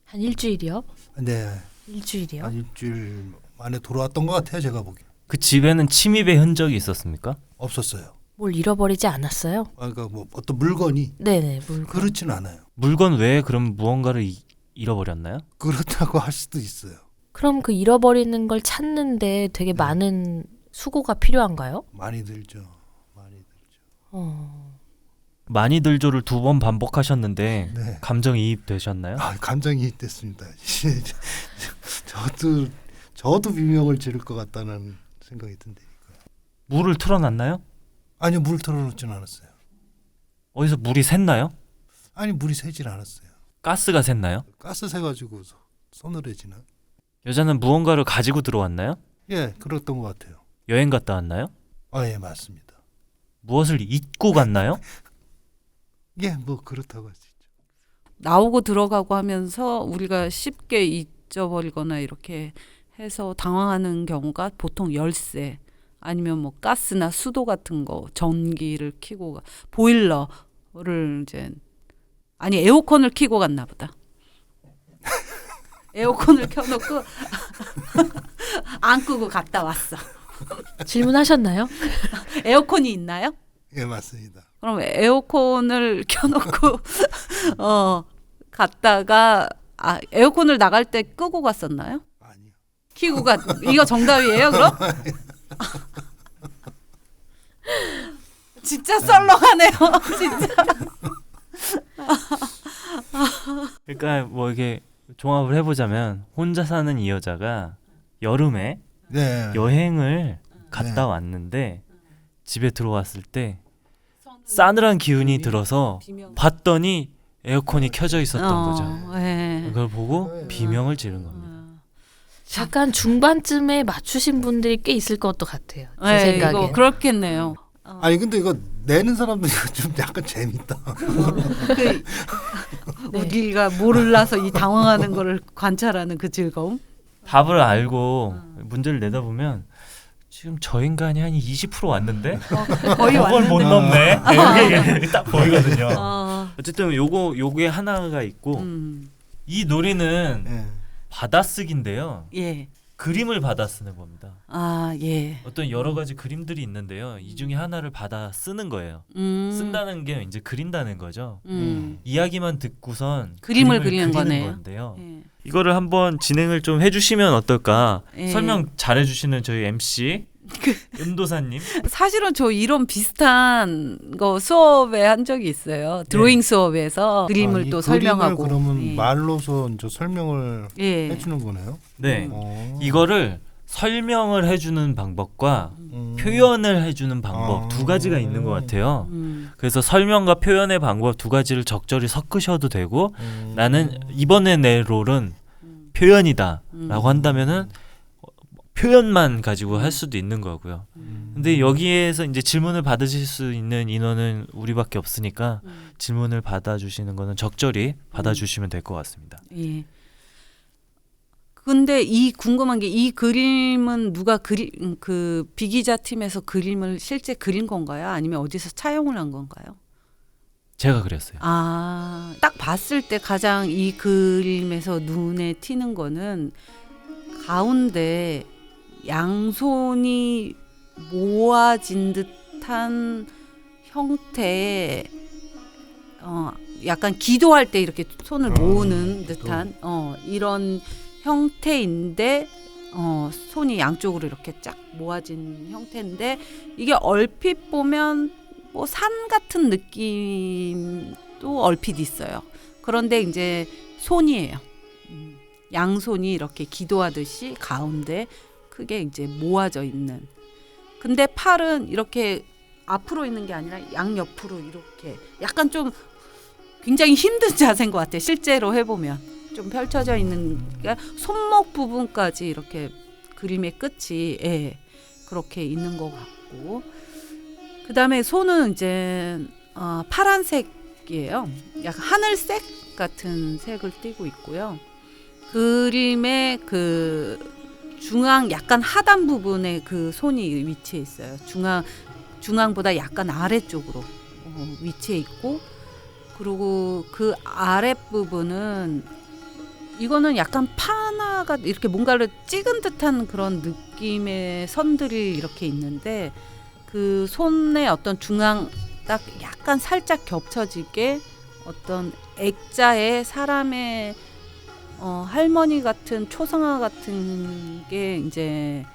[SPEAKER 4] 한 일주일이요?
[SPEAKER 3] 네.
[SPEAKER 4] 일주일이요?
[SPEAKER 3] 한 일주일 만에 돌아왔던 것 같아요. 제가 보기엔.
[SPEAKER 5] 그 집에는 침입의 흔적이 있었습니까?
[SPEAKER 3] 없었어요.
[SPEAKER 4] 뭘 잃어버리지 않았어요?
[SPEAKER 3] 아, 그러니까 뭐 어떤 물건이
[SPEAKER 4] 네네, 물건.
[SPEAKER 3] 그렇진 않아요.
[SPEAKER 5] 물건 외에 그럼 무언가를 잃어버렸나요?
[SPEAKER 3] 그렇다고 할 수도 있어요.
[SPEAKER 4] 그럼 그 잃어버리는 걸 찾는데 되게 많은 수고가 필요한가요?
[SPEAKER 3] 많이 들죠. 많이 들죠.
[SPEAKER 5] 많이 들조를 2번 반복하셨는데
[SPEAKER 3] 네.
[SPEAKER 5] 감정이입 되셨나요?
[SPEAKER 3] 아, 감정이입됐습니다. 저도 비명을 지를 것 같다는 생각이 든데.
[SPEAKER 5] 물을 틀어놨나요?
[SPEAKER 3] 아니요, 물 틀어놓진 않았어요.
[SPEAKER 5] 어디서 물이 샜나요?
[SPEAKER 3] 아니, 물이 새질 않았어요.
[SPEAKER 5] 가스가 샜나요?
[SPEAKER 3] 가스 새가지고 서늘해지나?
[SPEAKER 5] 여자는 무언가를 가지고 들어왔나요?
[SPEAKER 3] 예, 그랬던 것 같아요.
[SPEAKER 5] 여행 갔다 왔나요?
[SPEAKER 3] 아, 예, 맞습니다.
[SPEAKER 5] 무엇을 잊고 갔나요?
[SPEAKER 3] 예, 뭐 그렇다고 할 수 있죠.
[SPEAKER 2] 나오고 들어가고 하면서 우리가 쉽게 잊어버리거나 이렇게 해서 당황하는 경우가 보통 열쇠 아니면 뭐 가스나 수도 같은 거 전기를 켜고 보일러를 이제 아니 에어컨을 켜고 갔나 보다. 에어컨을 켜놓고 안 끄고 갔다 왔어.
[SPEAKER 4] 질문하셨나요?
[SPEAKER 2] 에어컨이 있나요?
[SPEAKER 3] 예, 맞습니다.
[SPEAKER 2] 그럼 에어컨을 켜놓고 갔다가 에어컨을 나갈 때 끄고 갔었나요?
[SPEAKER 3] 아니요.
[SPEAKER 2] 켜고 이거 정답이에요 그럼? 진짜 썰렁하네요. 진짜.
[SPEAKER 5] 그러니까 뭐 이게 종합을 해보자면 혼자 사는 이 여자가 여름에
[SPEAKER 3] 네.
[SPEAKER 5] 여행을 갔다 왔는데 집에 들어왔을 때 싸늘한 기운이 들어서 봤더니 에어컨이 켜져 있었던 거죠.
[SPEAKER 2] 네.
[SPEAKER 5] 그걸 보고 비명을 지른 겁니다.
[SPEAKER 4] 약간 중반쯤에 맞추신 분들이 꽤 있을 것도 같아요. 제
[SPEAKER 2] 네,
[SPEAKER 4] 생각에.
[SPEAKER 2] 이거 그렇겠네요.
[SPEAKER 3] 아니 근데 이거 내는 사람도 이거 좀 약간 재밌다.
[SPEAKER 2] 우리가 몰라서 이 당황하는 거를 관찰하는 그 즐거움.
[SPEAKER 5] 답을 알고 문제를 내다 보면 지금 저 인간이 한 20% 왔는데
[SPEAKER 2] 거의
[SPEAKER 5] 그걸 못 넘네. 이게 딱 보이거든요.
[SPEAKER 2] 어,
[SPEAKER 5] 어쨌든 요게 하나가 있고 이 놀이는
[SPEAKER 3] 예.
[SPEAKER 5] 받아쓰기인데요.
[SPEAKER 2] 예.
[SPEAKER 5] 그림을 받아쓰는 겁니다.
[SPEAKER 2] 아, 예.
[SPEAKER 5] 어떤 여러 가지 그림들이 있는데요. 이 중에 하나를 받아 쓰는 거예요. 쓴다는 게 이제 그린다는 거죠. 이야기만 듣고선
[SPEAKER 2] 그림을
[SPEAKER 5] 그림을
[SPEAKER 2] 그리는 거네요.
[SPEAKER 5] 건데요.
[SPEAKER 2] 예.
[SPEAKER 5] 이거를 한번 진행을 좀 해주시면 어떨까?
[SPEAKER 2] 예.
[SPEAKER 5] 설명 잘해주시는 저희 MC 은도사님.
[SPEAKER 2] 사실은 저 이런 비슷한 거 수업에 한 적이 있어요. 드로잉 수업에서 그림을
[SPEAKER 3] 이
[SPEAKER 2] 또
[SPEAKER 3] 그림을
[SPEAKER 2] 설명하고.
[SPEAKER 3] 그러면
[SPEAKER 2] 예.
[SPEAKER 3] 말로서 이제 설명을
[SPEAKER 2] 예.
[SPEAKER 3] 해주는 거네요.
[SPEAKER 5] 네,
[SPEAKER 3] 어.
[SPEAKER 5] 이거를 설명을 해주는 방법과 표현을 해주는 방법 두 가지가 있는 것 같아요. 그래서 설명과 표현의 방법 두 가지를 적절히 섞으셔도 되고 나는 이번에 내 롤은 표현이다라고 한다면은 표현만 가지고 할 수도 있는 거고요. 근데 여기에서 이제 질문을 받으실 수 있는 인원은 우리밖에 없으니까 질문을 받아주시는 거는 적절히 받아주시면 될 것 같습니다.
[SPEAKER 2] 예. 근데 이 궁금한 게 이 그림은 누가 그 비기자 팀에서 그림을 실제 그린 건가요? 아니면 어디서 차용을 한 건가요?
[SPEAKER 5] 제가 그렸어요.
[SPEAKER 2] 아, 딱 봤을 때 가장 이 그림에서 눈에 띄는 거는 가운데 양손이 모아진 듯한 형태의 약간 기도할 때 이렇게 손을 모으는 듯한 이런 형태인데 손이 양쪽으로 이렇게 쫙 모아진 형태인데 이게 얼핏 보면 뭐 산 같은 느낌도 얼핏 있어요. 그런데 이제 손이에요. 양손이 이렇게 기도하듯이 가운데 크게 이제 모아져 있는. 근데 팔은 이렇게 앞으로 있는 게 아니라 양옆으로 이렇게 약간 좀 굉장히 힘든 자세인 것 같아요. 실제로 해보면 좀 펼쳐져 있는 게 손목 부분까지 이렇게 그림의 끝이 그렇게 있는 것 같고 그 다음에 손은 이제 파란색이에요. 약간 하늘색 같은 색을 띠고 있고요. 그림의 그 중앙 약간 하단 부분에 그 손이 위치해 있어요. 중앙보다 약간 아래쪽으로 위치해 있고 그리고 그 아랫부분은 이거는 약간 파나가 이렇게 뭔가를 찍은 듯한 그런 느낌의 선들이 이렇게 있는데 그 손의 어떤 중앙 딱 약간 살짝 겹쳐지게 어떤 액자에 사람의 할머니 같은 초상화 같은 게 이제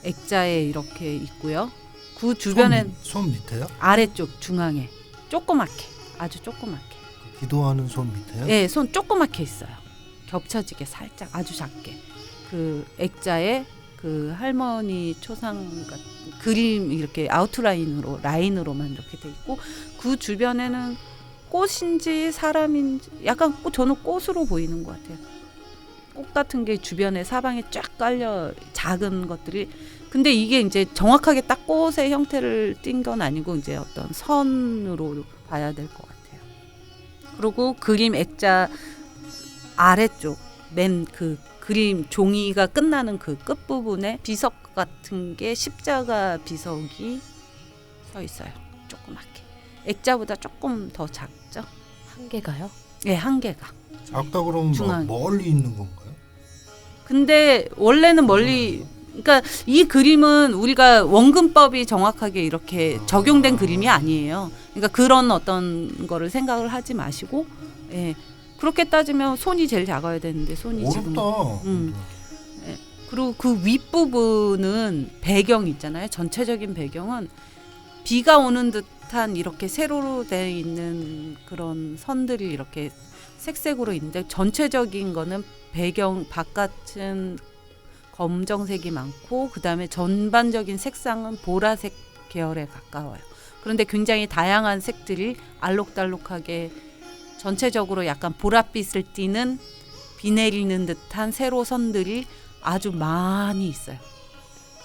[SPEAKER 2] 액자에 이렇게 있고요. 그 주변엔
[SPEAKER 3] 손 밑에요?
[SPEAKER 2] 아래쪽 중앙에 조그맣게 아주 조그맣게
[SPEAKER 3] 기도하는 손 밑에요?
[SPEAKER 2] 네, 손 조그맣게 있어요. 겹쳐지게 살짝 아주 작게 그 액자에 그 할머니 초상 같은 그림 이렇게 아웃라인으로 라인으로만 이렇게 돼 있고 그 주변에는 꽃인지 사람인지 약간 저는 꽃으로 보이는 것 같아요. 꽃 같은 게 주변에 사방에 쫙 깔려 작은 것들이 근데 이게 이제 정확하게 딱 꽃의 형태를 띈 건 아니고 이제 어떤 선으로 봐야 될 것 같아요. 그리고 그림 액자 아래쪽 맨 그 그림 종이가 끝나는 그 끝부분에 비석 같은 게 십자가 비석이 서 있어요. 조그맣게. 액자보다 조금 더 작죠?
[SPEAKER 4] 한 개가요?
[SPEAKER 2] 네, 한 개가.
[SPEAKER 3] 작다 그러면
[SPEAKER 2] 중앙.
[SPEAKER 3] 멀리 있는 건가요?
[SPEAKER 2] 근데 원래는 멀리, 그러니까 이 그림은 우리가 원근법이 정확하게 이렇게 적용된 그림이 아니에요. 그러니까 그런 어떤 거를 생각을 하지 마시고, 예. 그렇게 따지면 손이 제일 작아야 되는데 손이 지금.
[SPEAKER 3] 어렵다.
[SPEAKER 2] 그리고 그 윗부분은 배경 있잖아요. 전체적인 배경은 비가 오는 듯한 이렇게 세로로 되어 있는 그런 선들이 이렇게 색색으로 있는데, 전체적인 거는 배경 바깥은 검정색이 많고 그다음에 전반적인 색상은 보라색 계열에 가까워요. 그런데 굉장히 다양한 색들이 알록달록하게 전체적으로 약간 보랏빛을 띠는 비 내리는 듯한 세로 선들이 아주 많이 있어요.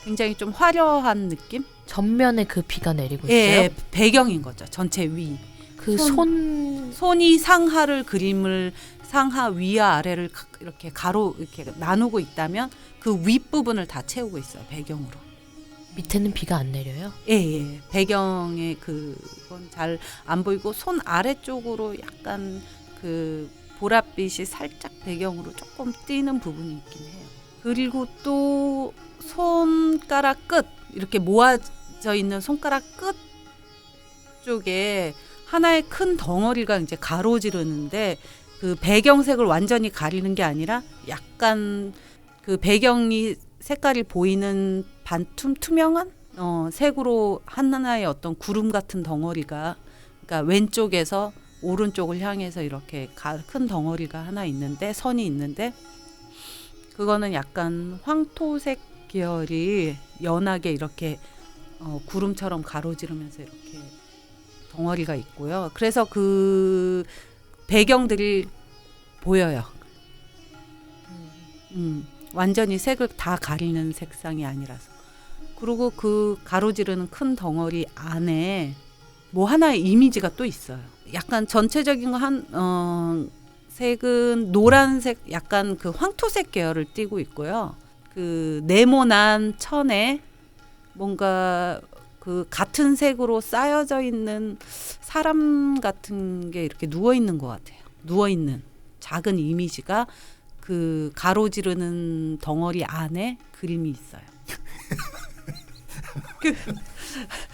[SPEAKER 2] 굉장히 좀 화려한 느낌?
[SPEAKER 4] 전면에 그 비가 내리고
[SPEAKER 2] 예,
[SPEAKER 4] 있어요.
[SPEAKER 2] 예, 배경인 거죠. 전체 위.
[SPEAKER 4] 그
[SPEAKER 2] 손이 상하를 그림을 상하 위와 아래를 이렇게 가로 이렇게 나누고 있다면 그 윗부분을 다 채우고 있어요. 배경으로.
[SPEAKER 4] 밑에는 비가 안 내려요.
[SPEAKER 2] 예, 예. 배경에 그건 잘 안 보이고 손 아래쪽으로 약간 그 보랏빛이 살짝 배경으로 조금 띄는 부분이 있긴 해요. 그리고 또 손가락 끝 이렇게 모아져 있는 손가락 끝 쪽에 하나의 큰 덩어리가 이제 가로지르는데 그 배경색을 완전히 가리는 게 아니라 약간 그 배경이 색깔이 보이는 투명한 색으로 하나의 어떤 구름 같은 덩어리가, 그러니까 왼쪽에서 오른쪽을 향해서 이렇게 큰 덩어리가 하나 있는데, 선이 있는데 그거는 약간 황토색 계열이 연하게 이렇게 구름처럼 가로지르면서 이렇게 덩어리가 있고요. 그래서 그 배경들이 보여요. 완전히 색을 다 가리는 색상이 아니라서. 그리고 그 가로지르는 큰 덩어리 안에 뭐 하나의 이미지가 또 있어요. 약간 전체적인 거 색은 노란색, 약간 그 황토색 계열을 띠고 있고요. 그 네모난 천에 뭔가 그 같은 색으로 쌓여져 있는 사람 같은 게 이렇게 누워 있는 것 같아요. 누워 있는 작은 이미지가 그 가로지르는 덩어리 안에 그림이 있어요.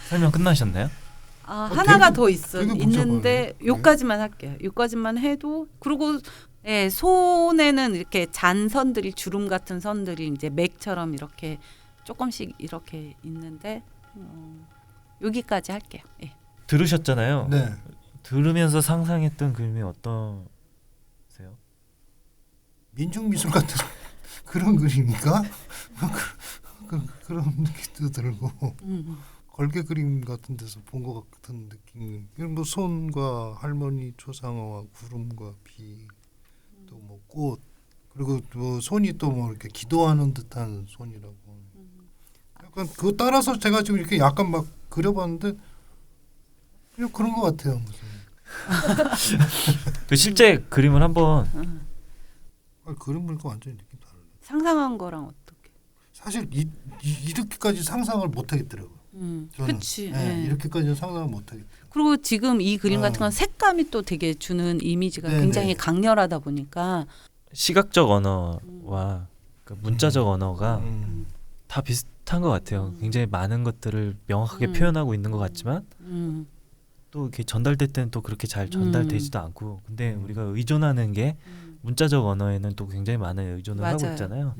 [SPEAKER 5] 설명 끝나셨나요?
[SPEAKER 2] 하나가 더
[SPEAKER 3] 되게
[SPEAKER 2] 있는데
[SPEAKER 3] 복잡하네.
[SPEAKER 2] 요까지만 할게요. 요까지만 해도, 그리고 예, 손에는 이렇게 잔 선들이, 주름 같은 선들이 이제 맥처럼 이렇게 조금씩 이렇게 있는데 여기까지 할게요. 예.
[SPEAKER 5] 들으셨잖아요.
[SPEAKER 3] 네.
[SPEAKER 5] 들으면서 상상했던 그림이 어떠세요?
[SPEAKER 3] 민중미술 같은 그런 그림인가? 그런 느낌도 들고 걸개 그림 같은 데서 본 것 같은 느낌. 뭐 손과 할머니 초상화와 구름과 비, 또 뭐 꽃, 그리고 뭐 손이 또 뭐 이렇게 기도하는 듯한 손이라고. 약간 그거 따라서 제가 지금 이렇게 약간 막 그려봤는데 그냥 그런 것 같아요. 무슨.
[SPEAKER 5] 그 실제 그림을 한번
[SPEAKER 3] 그림 보니까 완전히 느낌 다르네.
[SPEAKER 2] 상상한 거랑 어떻게?
[SPEAKER 3] 사실 이렇게까지 상상을 못 하겠더라고요. 저는.
[SPEAKER 2] 그렇지.
[SPEAKER 3] 네,
[SPEAKER 2] 예.
[SPEAKER 3] 이렇게까지는 상상을 못 하겠어요.
[SPEAKER 2] 그리고 지금 이 그림 같은 건 색감이 또 되게 주는 이미지가
[SPEAKER 3] 네네.
[SPEAKER 2] 굉장히 강렬하다 보니까
[SPEAKER 5] 시각적 언어와 그 문자적 언어가 다 비슷한 것 같아요. 굉장히 많은 것들을 명확하게 표현하고 있는 것 같지만 또 이렇게 전달될 때는 또 그렇게 잘 전달되지도 않고, 근데 우리가 의존하는 게 문자적 언어에는 또 굉장히 많은 의존을 하고
[SPEAKER 2] 맞아요.
[SPEAKER 5] 있잖아요.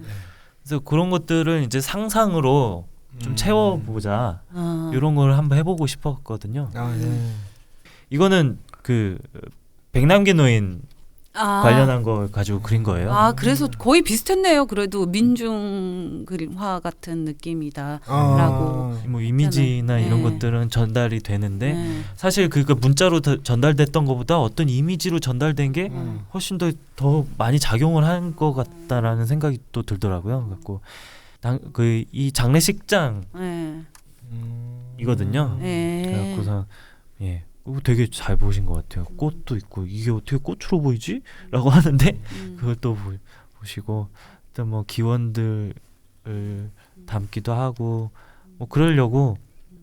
[SPEAKER 5] 그래서 그런 것들을 이제 상상으로 좀 채워보자, 이런 걸 한번 해보고 싶었거든요. 이거는 그 백남기 노인 관련한 걸 가지고 그린 거예요.
[SPEAKER 2] 그래서 거의 비슷했네요. 그래도 민중 그림화 같은 느낌이다라고.
[SPEAKER 5] 뭐 이미지나
[SPEAKER 2] 네.
[SPEAKER 5] 이런 것들은 전달이 되는데
[SPEAKER 2] 네.
[SPEAKER 5] 사실 그 문자로 전달됐던 것보다 어떤 이미지로 전달된 게 훨씬 더 많이 작용을 한 것 같다라는 생각이 또 들더라고요. 그래서 이 장례식장
[SPEAKER 2] 네.
[SPEAKER 5] 이거든요.
[SPEAKER 2] 네.
[SPEAKER 5] 그래갖고서 예, 되게 잘 보신 것 같아요. 꽃도 있고 이게 어떻게 꽃으로 보이지? 라고 하는데 그걸 또 보시고 일단 뭐 기원들을 담기도 하고 뭐 그러려고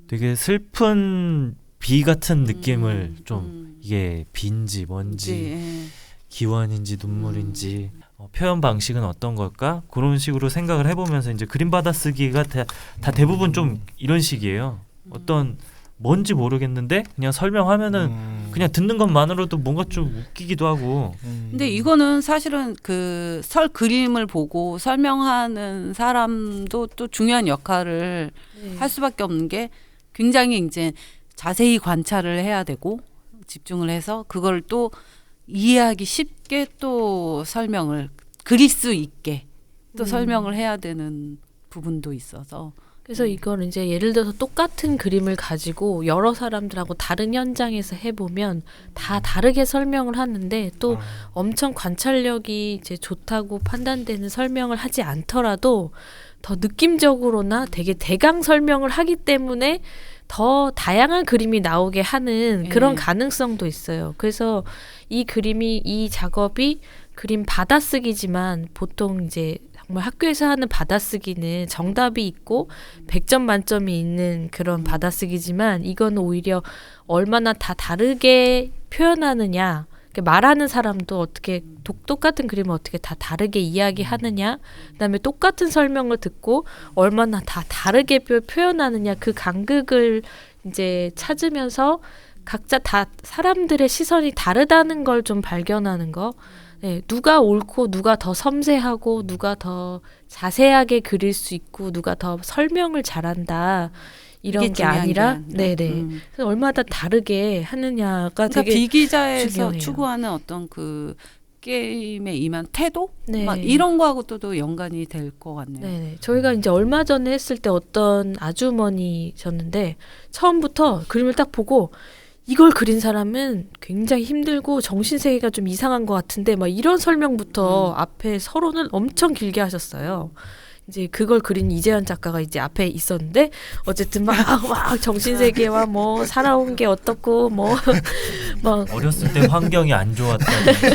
[SPEAKER 5] 되게 슬픈 비 같은 느낌을 좀 이게 비인지 뭔지
[SPEAKER 2] 예.
[SPEAKER 5] 기원인지 눈물인지 표현 방식은 어떤 걸까? 그런 식으로 생각을 해보면서 이제 그림 받아쓰기가 다 대부분 좀 이런 식이에요. 어떤 뭔지 모르겠는데 그냥 설명하면은 그냥 듣는 것만으로도 뭔가 좀 웃기기도 하고.
[SPEAKER 2] 근데 이거는 사실은 그 그림을 보고 설명하는 사람도 또 중요한 역할을
[SPEAKER 4] 네.
[SPEAKER 2] 할 수밖에 없는 게 굉장히 이제 자세히 관찰을 해야 되고 집중을 해서 그걸 또 이해하기 쉽게 또 설명을 그릴 수 있게 또 설명을 해야 되는 부분도 있어서
[SPEAKER 4] 그래서 이걸 이제 예를 들어서 똑같은 그림을 가지고 여러 사람들하고 다른 현장에서 해보면 다 다르게 설명을 하는데 또 엄청 관찰력이 이제 좋다고 판단되는 설명을 하지 않더라도 더 느낌적으로나 되게 대강 설명을 하기 때문에 더 다양한 그림이 나오게 하는 그런 가능성도 있어요. 그래서 이 작업이 그림 받아쓰기지만 보통 이제 정말 학교에서 하는 받아쓰기는 정답이 있고 100점 만점이 있는 그런 받아쓰기지만 이건 오히려 얼마나 다 다르게 표현하느냐, 말하는 사람도 어떻게 똑같은 그림을 어떻게 다 다르게 이야기하느냐, 그다음에 똑같은 설명을 듣고 얼마나 다 다르게 표현하느냐, 그 간극을 이제 찾으면서 각자 다 사람들의 시선이 다르다는 걸 좀 발견하는 거. 네, 누가 옳고 누가 더 섬세하고 누가 더 자세하게 그릴 수 있고 누가 더 설명을 잘한다 이런 게 아니라 네네 그래서 얼마나 다르게 하느냐가
[SPEAKER 2] 그러니까
[SPEAKER 4] 되게
[SPEAKER 2] 비기자에서
[SPEAKER 4] 중요해요.
[SPEAKER 2] 추구하는 어떤 그 게임에 임한 태도
[SPEAKER 4] 네.
[SPEAKER 2] 막 이런 거하고도 연관이 될 것 같네요.
[SPEAKER 4] 네네. 저희가 이제 얼마 전에 했을 때 어떤 아주머니셨는데 처음부터 그림을 딱 보고 이걸 그린 사람은 굉장히 힘들고 정신세계가 좀 이상한 것 같은데 막 이런 설명부터 앞에 서론을 엄청 길게 하셨어요. 이제 그걸 그린 이재현 작가가 이제 앞에 있었는데 어쨌든 막 정신세계와 뭐 살아온 게 어떻고 뭐 막
[SPEAKER 5] 어렸을 때 환경이 안 좋았다.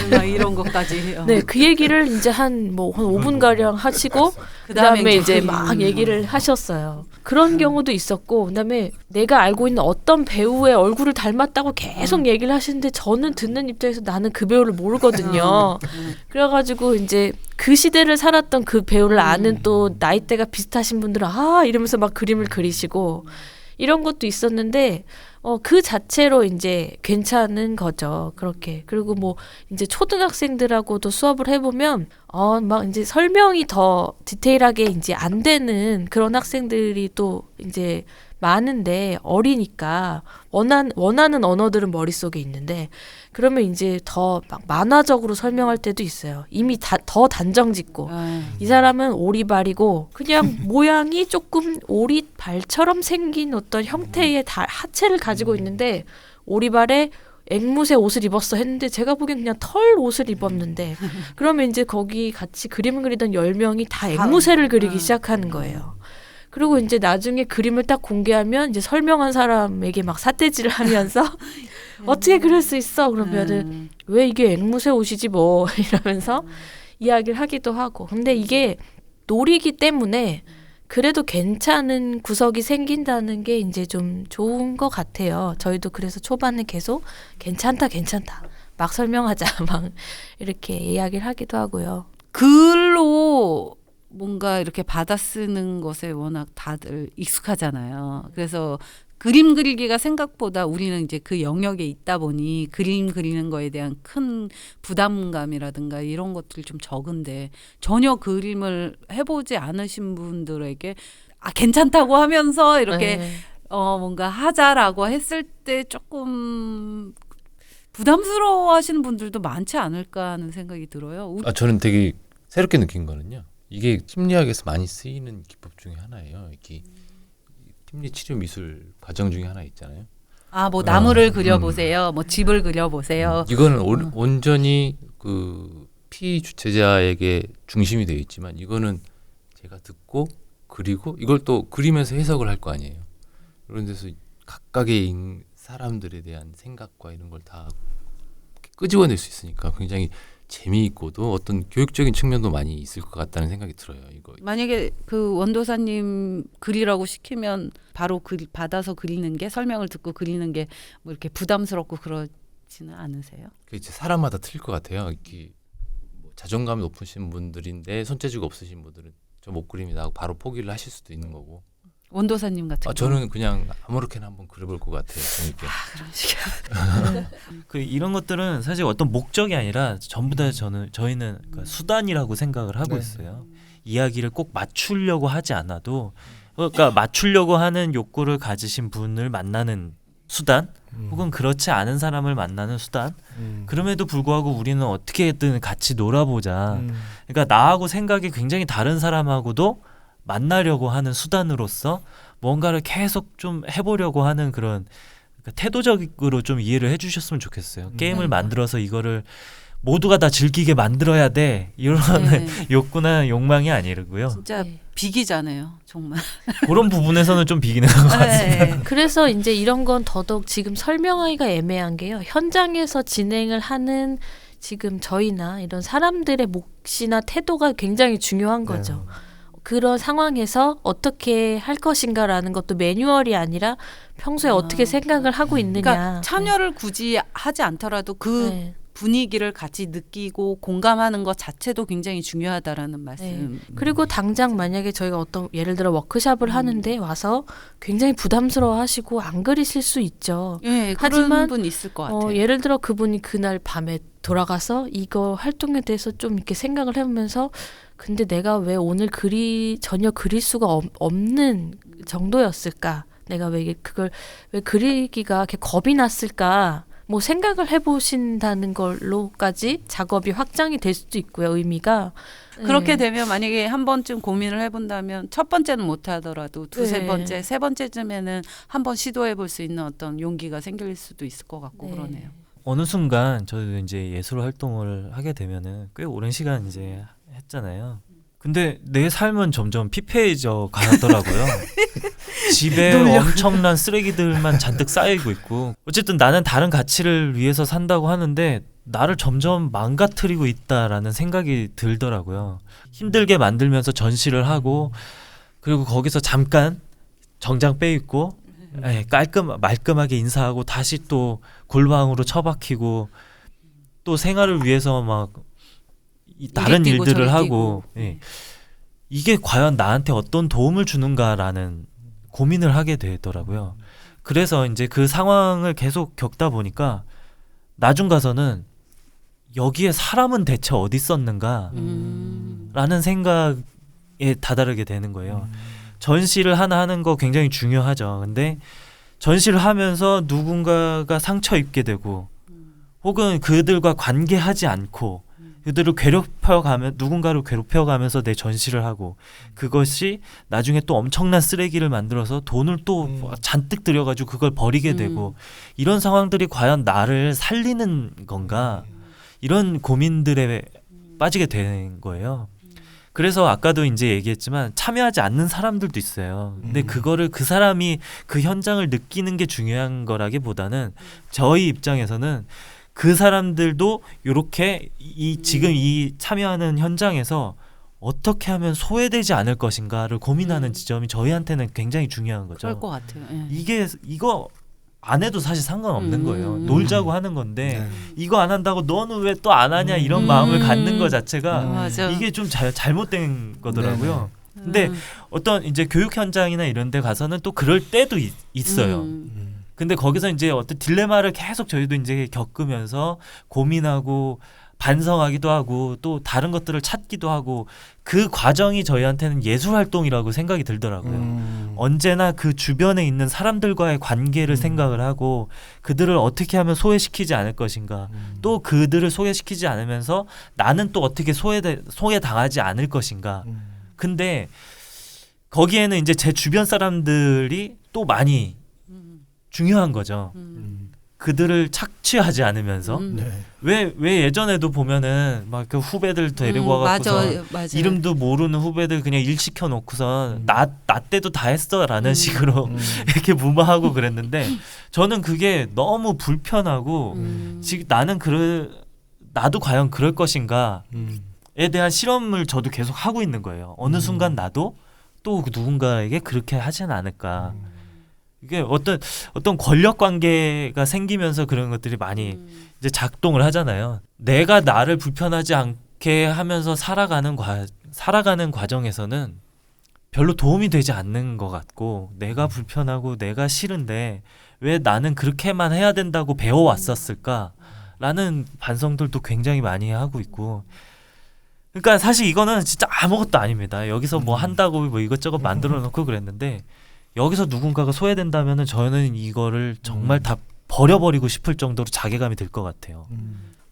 [SPEAKER 2] 막 이런 것까지 해요.
[SPEAKER 4] 네, 그 얘기를 이제 한 5분 가량 하시고 그다음에 이제 막 얘기를 하셨어요. 그런 경우도 있었고 그다음에 내가 알고 있는 어떤 배우의 얼굴을 닮았다고 계속 얘기를 하시는데 저는 듣는 입장에서 나는 그 배우를 모르거든요. 그래가지고 이제 그 시대를 살았던 그 배우를 아는 또 나이대가 비슷하신 분들은 이러면서 막 그림을 그리시고 이런 것도 있었는데 그 자체로 이제 괜찮은 거죠. 그렇게. 그리고 뭐 이제 초등학생들하고도 수업을 해보면 막 이제 설명이 더 디테일하게 이제 안 되는 그런 학생들이 또 이제 많은데 어리니까 원하는 언어들은 머릿속에 있는데 그러면 이제 더 막 만화적으로 설명할 때도 있어요. 이미 더 단정짓고 이 사람은 오리발이고 그냥 모양이 조금 오리발처럼 생긴 어떤 형태의 하체를 가지고 있는데 오리발에 앵무새 옷을 입었어 했는데 제가 보기엔 그냥 털 옷을 입었는데 그러면 이제 거기 같이 그림을 그리던 10명이 다 앵무새를 그리기 시작하는 거예요. 그리고 이제 나중에 그림을 딱 공개하면 이제 설명한 사람에게 막 삿대질을 하면서 어떻게 그럴 수 있어? 그러면은 왜 이게 앵무새 옷이지 뭐 이러면서 이야기를 하기도 하고. 근데 이게 놀이기 때문에 그래도 괜찮은 구석이 생긴다는 게 이제 좀 좋은 것 같아요. 저희도 그래서 초반에 계속 괜찮다 막 설명하자 막 이렇게 이야기를 하기도 하고요.
[SPEAKER 2] 글로 뭔가 이렇게 받아 쓰는 것에 워낙 다들 익숙하잖아요. 그래서 그림 그리기가 생각보다 우리는 이제 그 영역에 있다 보니 그림 그리는 거에 대한 큰 부담감이라든가 이런 것들이 좀 적은데 전혀 그림을 해보지 않으신 분들에게 괜찮다고 하면서 이렇게 뭔가 하자라고 했을 때 조금 부담스러워 하시는 분들도 많지 않을까 하는 생각이 들어요.
[SPEAKER 1] 저는 되게 새롭게 느낀 거는요. 이게 심리학에서 많이 쓰이는 기법 중에 하나예요. 이게 심리 치료 미술 과정 중에 하나 있잖아요.
[SPEAKER 2] 뭐 나무를 그려보세요. 뭐 집을 그려보세요.
[SPEAKER 1] 이거는 온전히 그 피주체자에게 중심이 되어 있지만 이거는 제가 듣고 그리고 이걸 또 그리면서 해석을 할 거 아니에요. 그런 데서 각각의 사람들에 대한 생각과 이런 걸 다 끄집어낼 수 있으니까 굉장히 재미있고도 어떤 교육적인 측면도 많이 있을 것 같다는 생각이 들어요. 이거
[SPEAKER 2] 만약에 그 원도사님 그리라고 시키면 바로 받아서 그리는 게 설명을 듣고 그리는 게 뭐 이렇게 부담스럽고 그러지는 않으세요?
[SPEAKER 1] 그 이제 사람마다 틀릴 것 같아요. 이렇게 뭐 자존감이 높으신 분들인데 손재주가 없으신 분들은 저 못 그립니다 하고 바로 포기를 하실 수도 있는 거고.
[SPEAKER 2] 원도사님 같은
[SPEAKER 1] 저는 그냥 아무렇게나 한번 그려볼 것 같아요. 재밌게.
[SPEAKER 2] 그런 식이야.
[SPEAKER 5] 그 이런 것들은 사실 어떤 목적이 아니라 전부 다 저희는 그러니까 수단이라고 생각을 하고
[SPEAKER 3] 네.
[SPEAKER 5] 있어요. 이야기를 꼭 맞추려고 하지 않아도 그러니까 맞추려고 하는 욕구를 가지신 분을 만나는 수단 혹은 그렇지 않은 사람을 만나는 수단. 그럼에도 불구하고 우리는 어떻게든 같이 놀아보자. 그러니까 나하고 생각이 굉장히 다른 사람하고도 만나려고 하는 수단으로서 뭔가를 계속 좀 해보려고 하는 그런 그러니까 태도적으로 좀 이해를 해주셨으면 좋겠어요. 게임을 만들어서 이거를 모두가 다 즐기게 만들어야 돼 이런
[SPEAKER 2] 네.
[SPEAKER 5] 욕구나 욕망이 아니고요.
[SPEAKER 2] 진짜
[SPEAKER 4] 네.
[SPEAKER 2] 비기잖아요, 정말.
[SPEAKER 5] 그런 부분에서는 좀 비기는 것 같습니다.
[SPEAKER 2] 네.
[SPEAKER 4] 그래서 이제 이런 건 더더욱 지금 설명하기가 애매한 게요. 현장에서 진행을 하는 지금 저희나 이런 사람들의 몫이나 태도가 굉장히 중요한 거죠. 그런 상황에서 어떻게 할 것인가라는 것도 매뉴얼이 아니라 평소에 어떻게 생각을 하고 있느냐.
[SPEAKER 2] 그러니까 참여를 굳이 하지 않더라도 그
[SPEAKER 4] 네.
[SPEAKER 2] 분위기를 같이 느끼고 공감하는 것 자체도 굉장히 중요하다라는 말씀.
[SPEAKER 4] 그리고 당장 만약에 저희가 어떤 예를 들어 워크숍을 하는데 와서 굉장히 부담스러워하시고 안 그리실 수 있죠.
[SPEAKER 2] 예,
[SPEAKER 4] 하지만,
[SPEAKER 2] 그런 분 있을 것 같아요.
[SPEAKER 4] 예를 들어 그분이 그날 밤에 돌아가서 이거 활동에 대해서 좀 이렇게 생각을 해보면서 근데 내가 왜 오늘 전혀 그릴 수가 없는 정도였을까? 내가 왜 그걸 왜 그리기가 이렇게 겁이 났을까? 뭐 생각을 해보신다는 걸로까지 작업이 확장이 될 수도 있고요. 의미가
[SPEAKER 2] 그렇게 되면 만약에 한 번쯤 고민을 해본다면 첫 번째는 못하더라도 두세
[SPEAKER 4] 네.
[SPEAKER 2] 번째, 세 번째쯤에는 한번 시도해볼 수 있는 어떤 용기가 생길 수도 있을 것 같고
[SPEAKER 4] 네.
[SPEAKER 2] 그러네요.
[SPEAKER 5] 어느 순간 저도 이제 예술 활동을 하게 되면은 꽤 오랜 시간 이제 했잖아요. 근데 내 삶은 점점 피폐해져 가더라고요. 집에 엄청난 쓰레기들만 잔뜩 쌓이고 있고 어쨌든 나는 다른 가치를 위해서 산다고 하는데 나를 점점 망가뜨리고 있다라는 생각이 들더라고요. 힘들게 만들면서 전시를 하고 그리고 거기서 잠깐 정장 빼입고 말끔하게 인사하고 다시 또 골방으로 처박히고 또 생활을 위해서 막 다른
[SPEAKER 2] 이리 뛰고
[SPEAKER 5] 일들을
[SPEAKER 2] 저리
[SPEAKER 5] 하고
[SPEAKER 2] 뛰고.
[SPEAKER 5] 이게 과연 나한테 어떤 도움을 주는가라는 고민을 하게 되더라고요. 그래서 이제 그 상황을 계속 겪다 보니까 나중 가서는 여기에 사람은 대체 어디 있었는가 라는 생각에 다다르게 되는 거예요. 전시를 하나 하는 거 굉장히 중요하죠. 근데 전시를 하면서 누군가가 상처 입게 되고 혹은 그들과 관계하지 않고 그들을 누군가를 괴롭혀가면서 내 전시를 하고 그것이 나중에 또 엄청난 쓰레기를 만들어서 돈을 또 잔뜩 들여가지고 그걸 버리게 되고 이런 상황들이 과연 나를 살리는 건가 이런 고민들에 빠지게 된 거예요. 그래서 아까도 이제 얘기했지만 참여하지 않는 사람들도 있어요. 근데 그거를 그 사람이 그 현장을 느끼는 게 중요한 거라기보다는 저희 입장에서는 그 사람들도 이렇게 지금 이 참여하는 현장에서 어떻게 하면 소외되지 않을 것인가를 고민하는 지점이 저희한테는 굉장히 중요한 거죠.
[SPEAKER 2] 그럴 것 같아요. 예.
[SPEAKER 5] 이거 안 해도 사실 상관없는 거예요. 놀자고 하는 건데 이거 안 한다고 너는 왜 또 안 하냐 이런 마음을 갖는 것 자체가
[SPEAKER 2] 맞아.
[SPEAKER 5] 이게 좀 잘못된 거더라고요. 근데 어떤 이제 교육 현장이나 이런 데 가서는 또 그럴 때도 있어요. 근데 거기서 이제 어떤 딜레마를 계속 저희도 이제 겪으면서 고민하고 반성하기도 하고 또 다른 것들을 찾기도 하고 그 과정이 저희한테는 예술 활동이라고 생각이 들더라고요. 언제나 그 주변에 있는 사람들과의 관계를 생각을 하고 그들을 어떻게 하면 소외시키지 않을 것인가 또 그들을 소외시키지 않으면서 나는 또 어떻게 소외당하지 않을 것인가. 근데 거기에는 이제 제 주변 사람들이 또 많이 중요한 거죠. 그들을 착취하지 않으면서
[SPEAKER 3] 네.
[SPEAKER 5] 왜 예전에도 보면은 막 그 후배들 데리고 와갖고서
[SPEAKER 2] 맞아.
[SPEAKER 5] 이름도 모르는 후배들 그냥 일 시켜 놓고선 나 때도 다 했어라는 식으로 이렇게 무마하고 그랬는데 저는 그게 너무 불편하고 지금 나도 과연 그럴 것인가에 대한 실험을 저도 계속 하고 있는 거예요. 어느 순간 나도 또 누군가에게 그렇게 하진 않을까. 이게 어떤 권력 관계가 생기면서 그런 것들이 많이 이제 작동을 하잖아요. 내가 나를 불편하지 않게 하면서 살아가는 과정에서는 별로 도움이 되지 않는 것 같고 내가 불편하고 내가 싫은데 왜 나는 그렇게만 해야 된다고 배워왔었을까라는 반성들도 굉장히 많이 하고 있고 그러니까 사실 이거는 진짜 아무것도 아닙니다. 여기서 뭐 한다고 뭐 이것저것 만들어 놓고 그랬는데 여기서 누군가가 소외된다면은 저는 이거를 정말 다 버려버리고 싶을 정도로 자괴감이 들 것 같아요.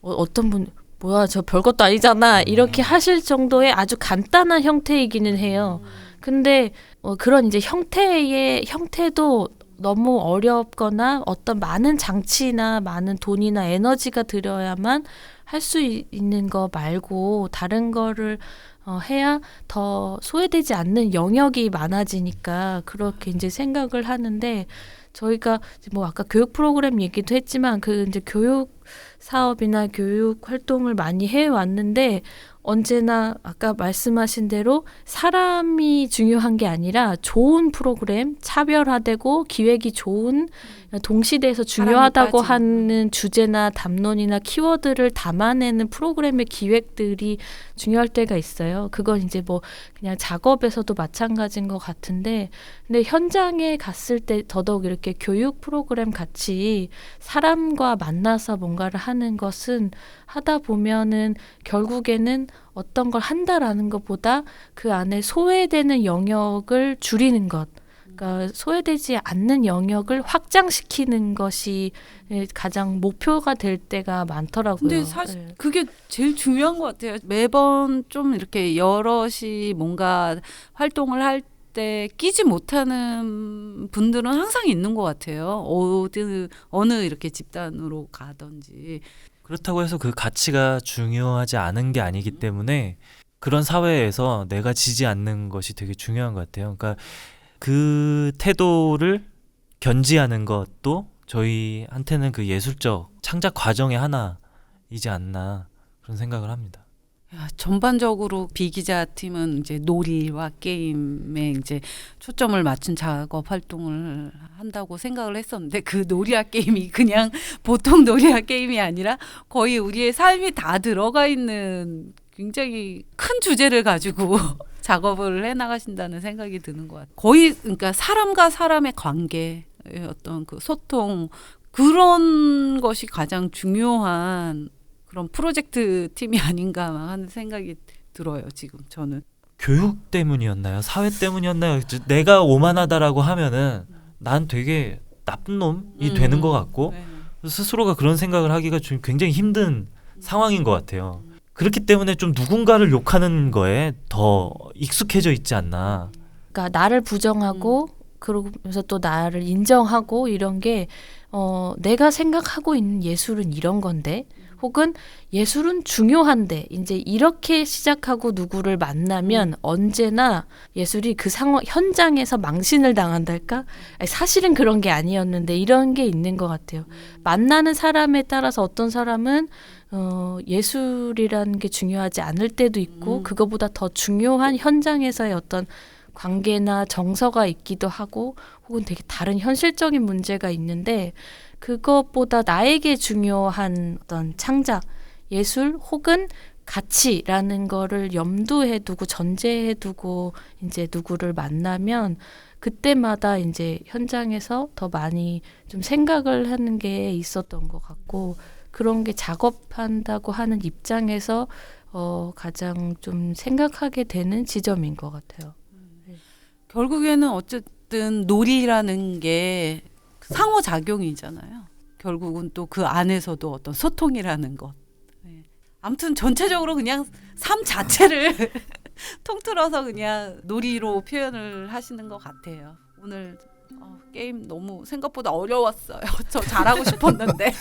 [SPEAKER 4] 어떤 분 뭐야 저 별것도 아니잖아 이렇게 하실 정도의 아주 간단한 형태이기는 해요. 근데 그런 이제 형태도 너무 어렵거나 어떤 많은 장치나 많은 돈이나 에너지가 들여야만 할 수 있는 거 말고 다른 거를 해야 더 소외되지 않는 영역이 많아지니까 그렇게 이제 생각을 하는데 저희가 뭐 아까 교육 프로그램 얘기도 했지만 그 이제 교육 사업이나 교육 활동을 많이 해왔는데 언제나 아까 말씀하신 대로 사람이 중요한 게 아니라 좋은 프로그램, 차별화되고 기획이 좋은 동시대에서 중요하다고 하는 주제나 담론이나 키워드를 담아내는 프로그램의 기획들이 중요할 때가 있어요. 그건 이제 뭐 그냥 작업에서도 마찬가지인 것 같은데 근데 현장에 갔을 때 더더욱 이렇게 교육 프로그램 같이 사람과 만나서 뭔가를 하는 것은 하다 보면은 결국에는 어떤 걸 한다라는 것보다 그 안에 소외되는 영역을 줄이는 것, 그러니까 소외되지 않는 영역을 확장시키는 것이 가장 목표가 될 때가 많더라고요.
[SPEAKER 2] 근데 사실 그게 제일 중요한 것 같아요. 매번 좀 이렇게 여럿이 뭔가 활동을 할 때 끼지 못하는 분들은 항상 있는 것 같아요. 어느 이렇게 집단으로 가든지.
[SPEAKER 5] 그렇다고 해서 그 가치가 중요하지 않은 게 아니기 때문에 그런 사회에서 내가 지지 않는 것이 되게 중요한 것 같아요. 그러니까 그 태도를 견지하는 것도 저희한테는 그 예술적 창작 과정의 하나이지 않나 그런 생각을 합니다.
[SPEAKER 2] 전반적으로 비기자 팀은 이제 놀이와 게임에 이제 초점을 맞춘 작업 활동을 한다고 생각을 했었는데 그 놀이와 게임이 그냥 보통 놀이와 게임이 아니라 거의 우리의 삶이 다 들어가 있는 굉장히 큰 주제를 가지고 작업을 해나가신다는 생각이 드는 것 같아요. 거의 그러니까 사람과 사람의 관계, 어떤 그 소통 그런 것이 가장 중요한 그런 프로젝트 팀이 아닌가 하는 생각이 들어요. 지금 저는.
[SPEAKER 5] 교육 때문이었나요? 사회 때문이었나요? 내가 오만하다라고 하면은 난 되게 나쁜 놈이 되는 것 같고
[SPEAKER 2] 네.
[SPEAKER 5] 스스로가 그런 생각을 하기가 좀 굉장히 힘든 상황인 것 같아요. 그렇기 때문에 좀 누군가를 욕하는 거에 더 익숙해져 있지 않나.
[SPEAKER 4] 그러니까 나를 부정하고 그러면서 또 나를 인정하고 이런 게 내가 생각하고 있는 예술은 이런 건데 혹은 예술은 중요한데 이제 이렇게 시작하고 누구를 만나면 언제나 예술이 그 상황 현장에서 망신을 당한달까? 아니, 사실은 그런 게 아니었는데 이런 게 있는 것 같아요. 만나는 사람에 따라서 어떤 사람은 예술이라는 게 중요하지 않을 때도 있고 그거보다 더 중요한 현장에서의 어떤 관계나 정서가 있기도 하고 혹은 되게 다른 현실적인 문제가 있는데 그것보다 나에게 중요한 어떤 창작, 예술 혹은 가치라는 거를 염두에 두고 전제해 두고 이제 누구를 만나면 그때마다 이제 현장에서 더 많이 좀 생각을 하는 게 있었던 것 같고 그런 게 작업한다고 하는 입장에서 가장 좀 생각하게 되는 지점인 것 같아요.
[SPEAKER 2] 결국에는 어쨌든 놀이라는 게 상호작용이잖아요. 결국은 또 그 안에서도 어떤 소통이라는 것. 네. 아무튼 전체적으로 그냥 삶 자체를 통틀어서 그냥 놀이로 표현을 하시는 것 같아요. 오늘 게임 너무 생각보다 어려웠어요. 저 잘하고 싶었는데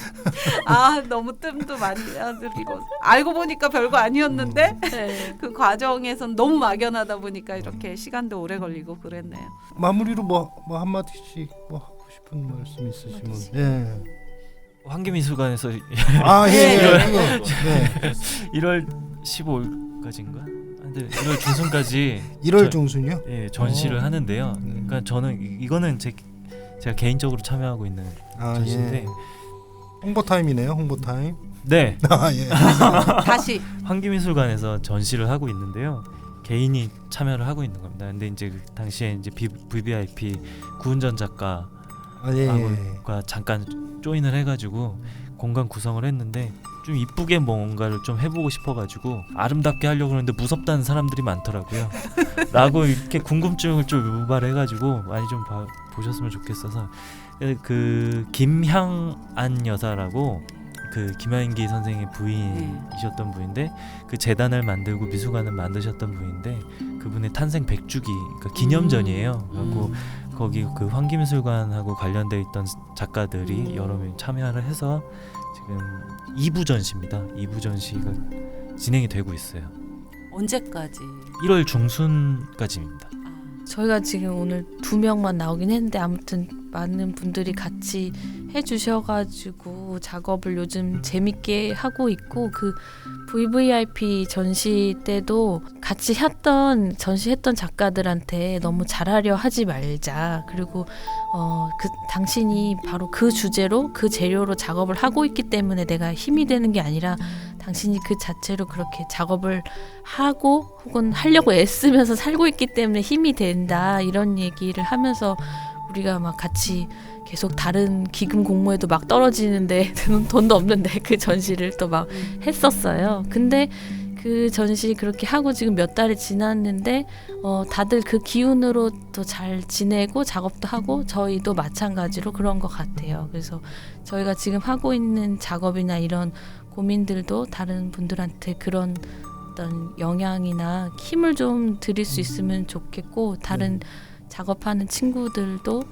[SPEAKER 2] 너무 뜸도 많이 들이고 알고 보니까 별거 아니었는데
[SPEAKER 4] 네.
[SPEAKER 2] 그 과정에선 너무 막연하다 보니까 이렇게 시간도 오래 걸리고 그랬네요.
[SPEAKER 3] 마무리로 뭐 한마디씩 뭐 하고 싶은 말씀 있으시면.
[SPEAKER 4] 한마디씩.
[SPEAKER 3] 예.
[SPEAKER 5] 환기미술관에서
[SPEAKER 3] 아, 예.
[SPEAKER 2] 네.
[SPEAKER 3] 네.
[SPEAKER 5] 1월 15일까지인가? 근데 1월 중순까지
[SPEAKER 3] 1월 중순이요?
[SPEAKER 5] 예, 전시를 하는데요.
[SPEAKER 3] 네.
[SPEAKER 5] 그러니까 저는 이거는 제가 개인적으로 참여하고 있는 전시인데
[SPEAKER 3] 예. 홍보 타임이네요. 홍보 타임.
[SPEAKER 5] 네.
[SPEAKER 3] 아, 예.
[SPEAKER 2] 다시
[SPEAKER 5] 환기미술관에서 전시를 하고 있는데요. 개인이 참여를 하고 있는 겁니다. 근데 이제 그 당시에 이제 VVIP 구은전 작가가
[SPEAKER 3] 아, 예.
[SPEAKER 5] 잠깐 조인을 해가지고 공간 구성을 했는데 좀 이쁘게 뭔가를 좀 해보고 싶어가지고 아름답게 하려고 하는데 무섭다는 사람들이 많더라고요. 라고 이렇게 궁금증을 좀 유발해가지고 많이 좀 보셨으면 좋겠어서 그 김향안 여사라고 그 김한기 선생의 부인이셨던 분인데 그 재단을 만들고 미술관을 만드셨던 분인데 그분의 탄생 100주기 그러니까 기념전이에요. 그리고 거기 그 환기미술관하고 관련돼 있던 작가들이 여러 명 참여를 해서 지금 2부 전시입니다. 2부 전시가 진행이 되고 있어요.
[SPEAKER 2] 언제까지?
[SPEAKER 5] 1월 중순까지입니다.
[SPEAKER 4] 저희가 지금 오늘 2명만 나오긴 했는데 아무튼 많은 분들이 같이 해주셔가지고 작업을 요즘 재밌게 하고 있고 그 VVIP 전시 때도 같이 전시했던 작가들한테 너무 잘하려 하지 말자. 그리고 그 당신이 바로 그 주제로 그 재료로 작업을 하고 있기 때문에 내가 힘이 되는 게 아니라 당신이 그 자체로 그렇게 작업을 하고 혹은 하려고 애쓰면서 살고 있기 때문에 힘이 된다. 이런 얘기를 하면서 우리가 막 같이 계속 다른 기금 공모에도 막 떨어지는데 돈도 없는데 그 전시를 또 막 했었어요. 근데 그 전시 그렇게 하고 지금 몇 달이 지났는데 다들 그 기운으로 또 잘 지내고 작업도 하고 저희도 마찬가지로 그런 것 같아요. 그래서 저희가 지금 하고 있는 작업이나 이런 고민들도 다른 분들한테 그런 어떤 영향이나 힘을 좀 드릴 수 있으면 좋겠고 다른 작업하는 친구들도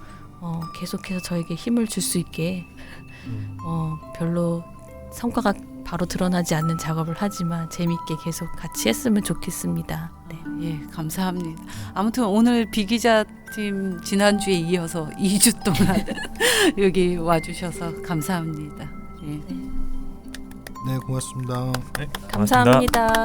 [SPEAKER 4] 계속해서 저에게 힘을 줄 수 있게 별로 성과가 바로 드러나지 않는 작업을 하지만 재밌게 계속 같이 했으면 좋겠습니다. 네.
[SPEAKER 2] 예, 감사합니다. 아무튼 오늘 비 기자팀 지난주에 이어서 2주 동안 여기 와주셔서 감사합니다. 예.
[SPEAKER 3] 네, 고맙습니다.
[SPEAKER 5] 네,
[SPEAKER 4] 감사합니다.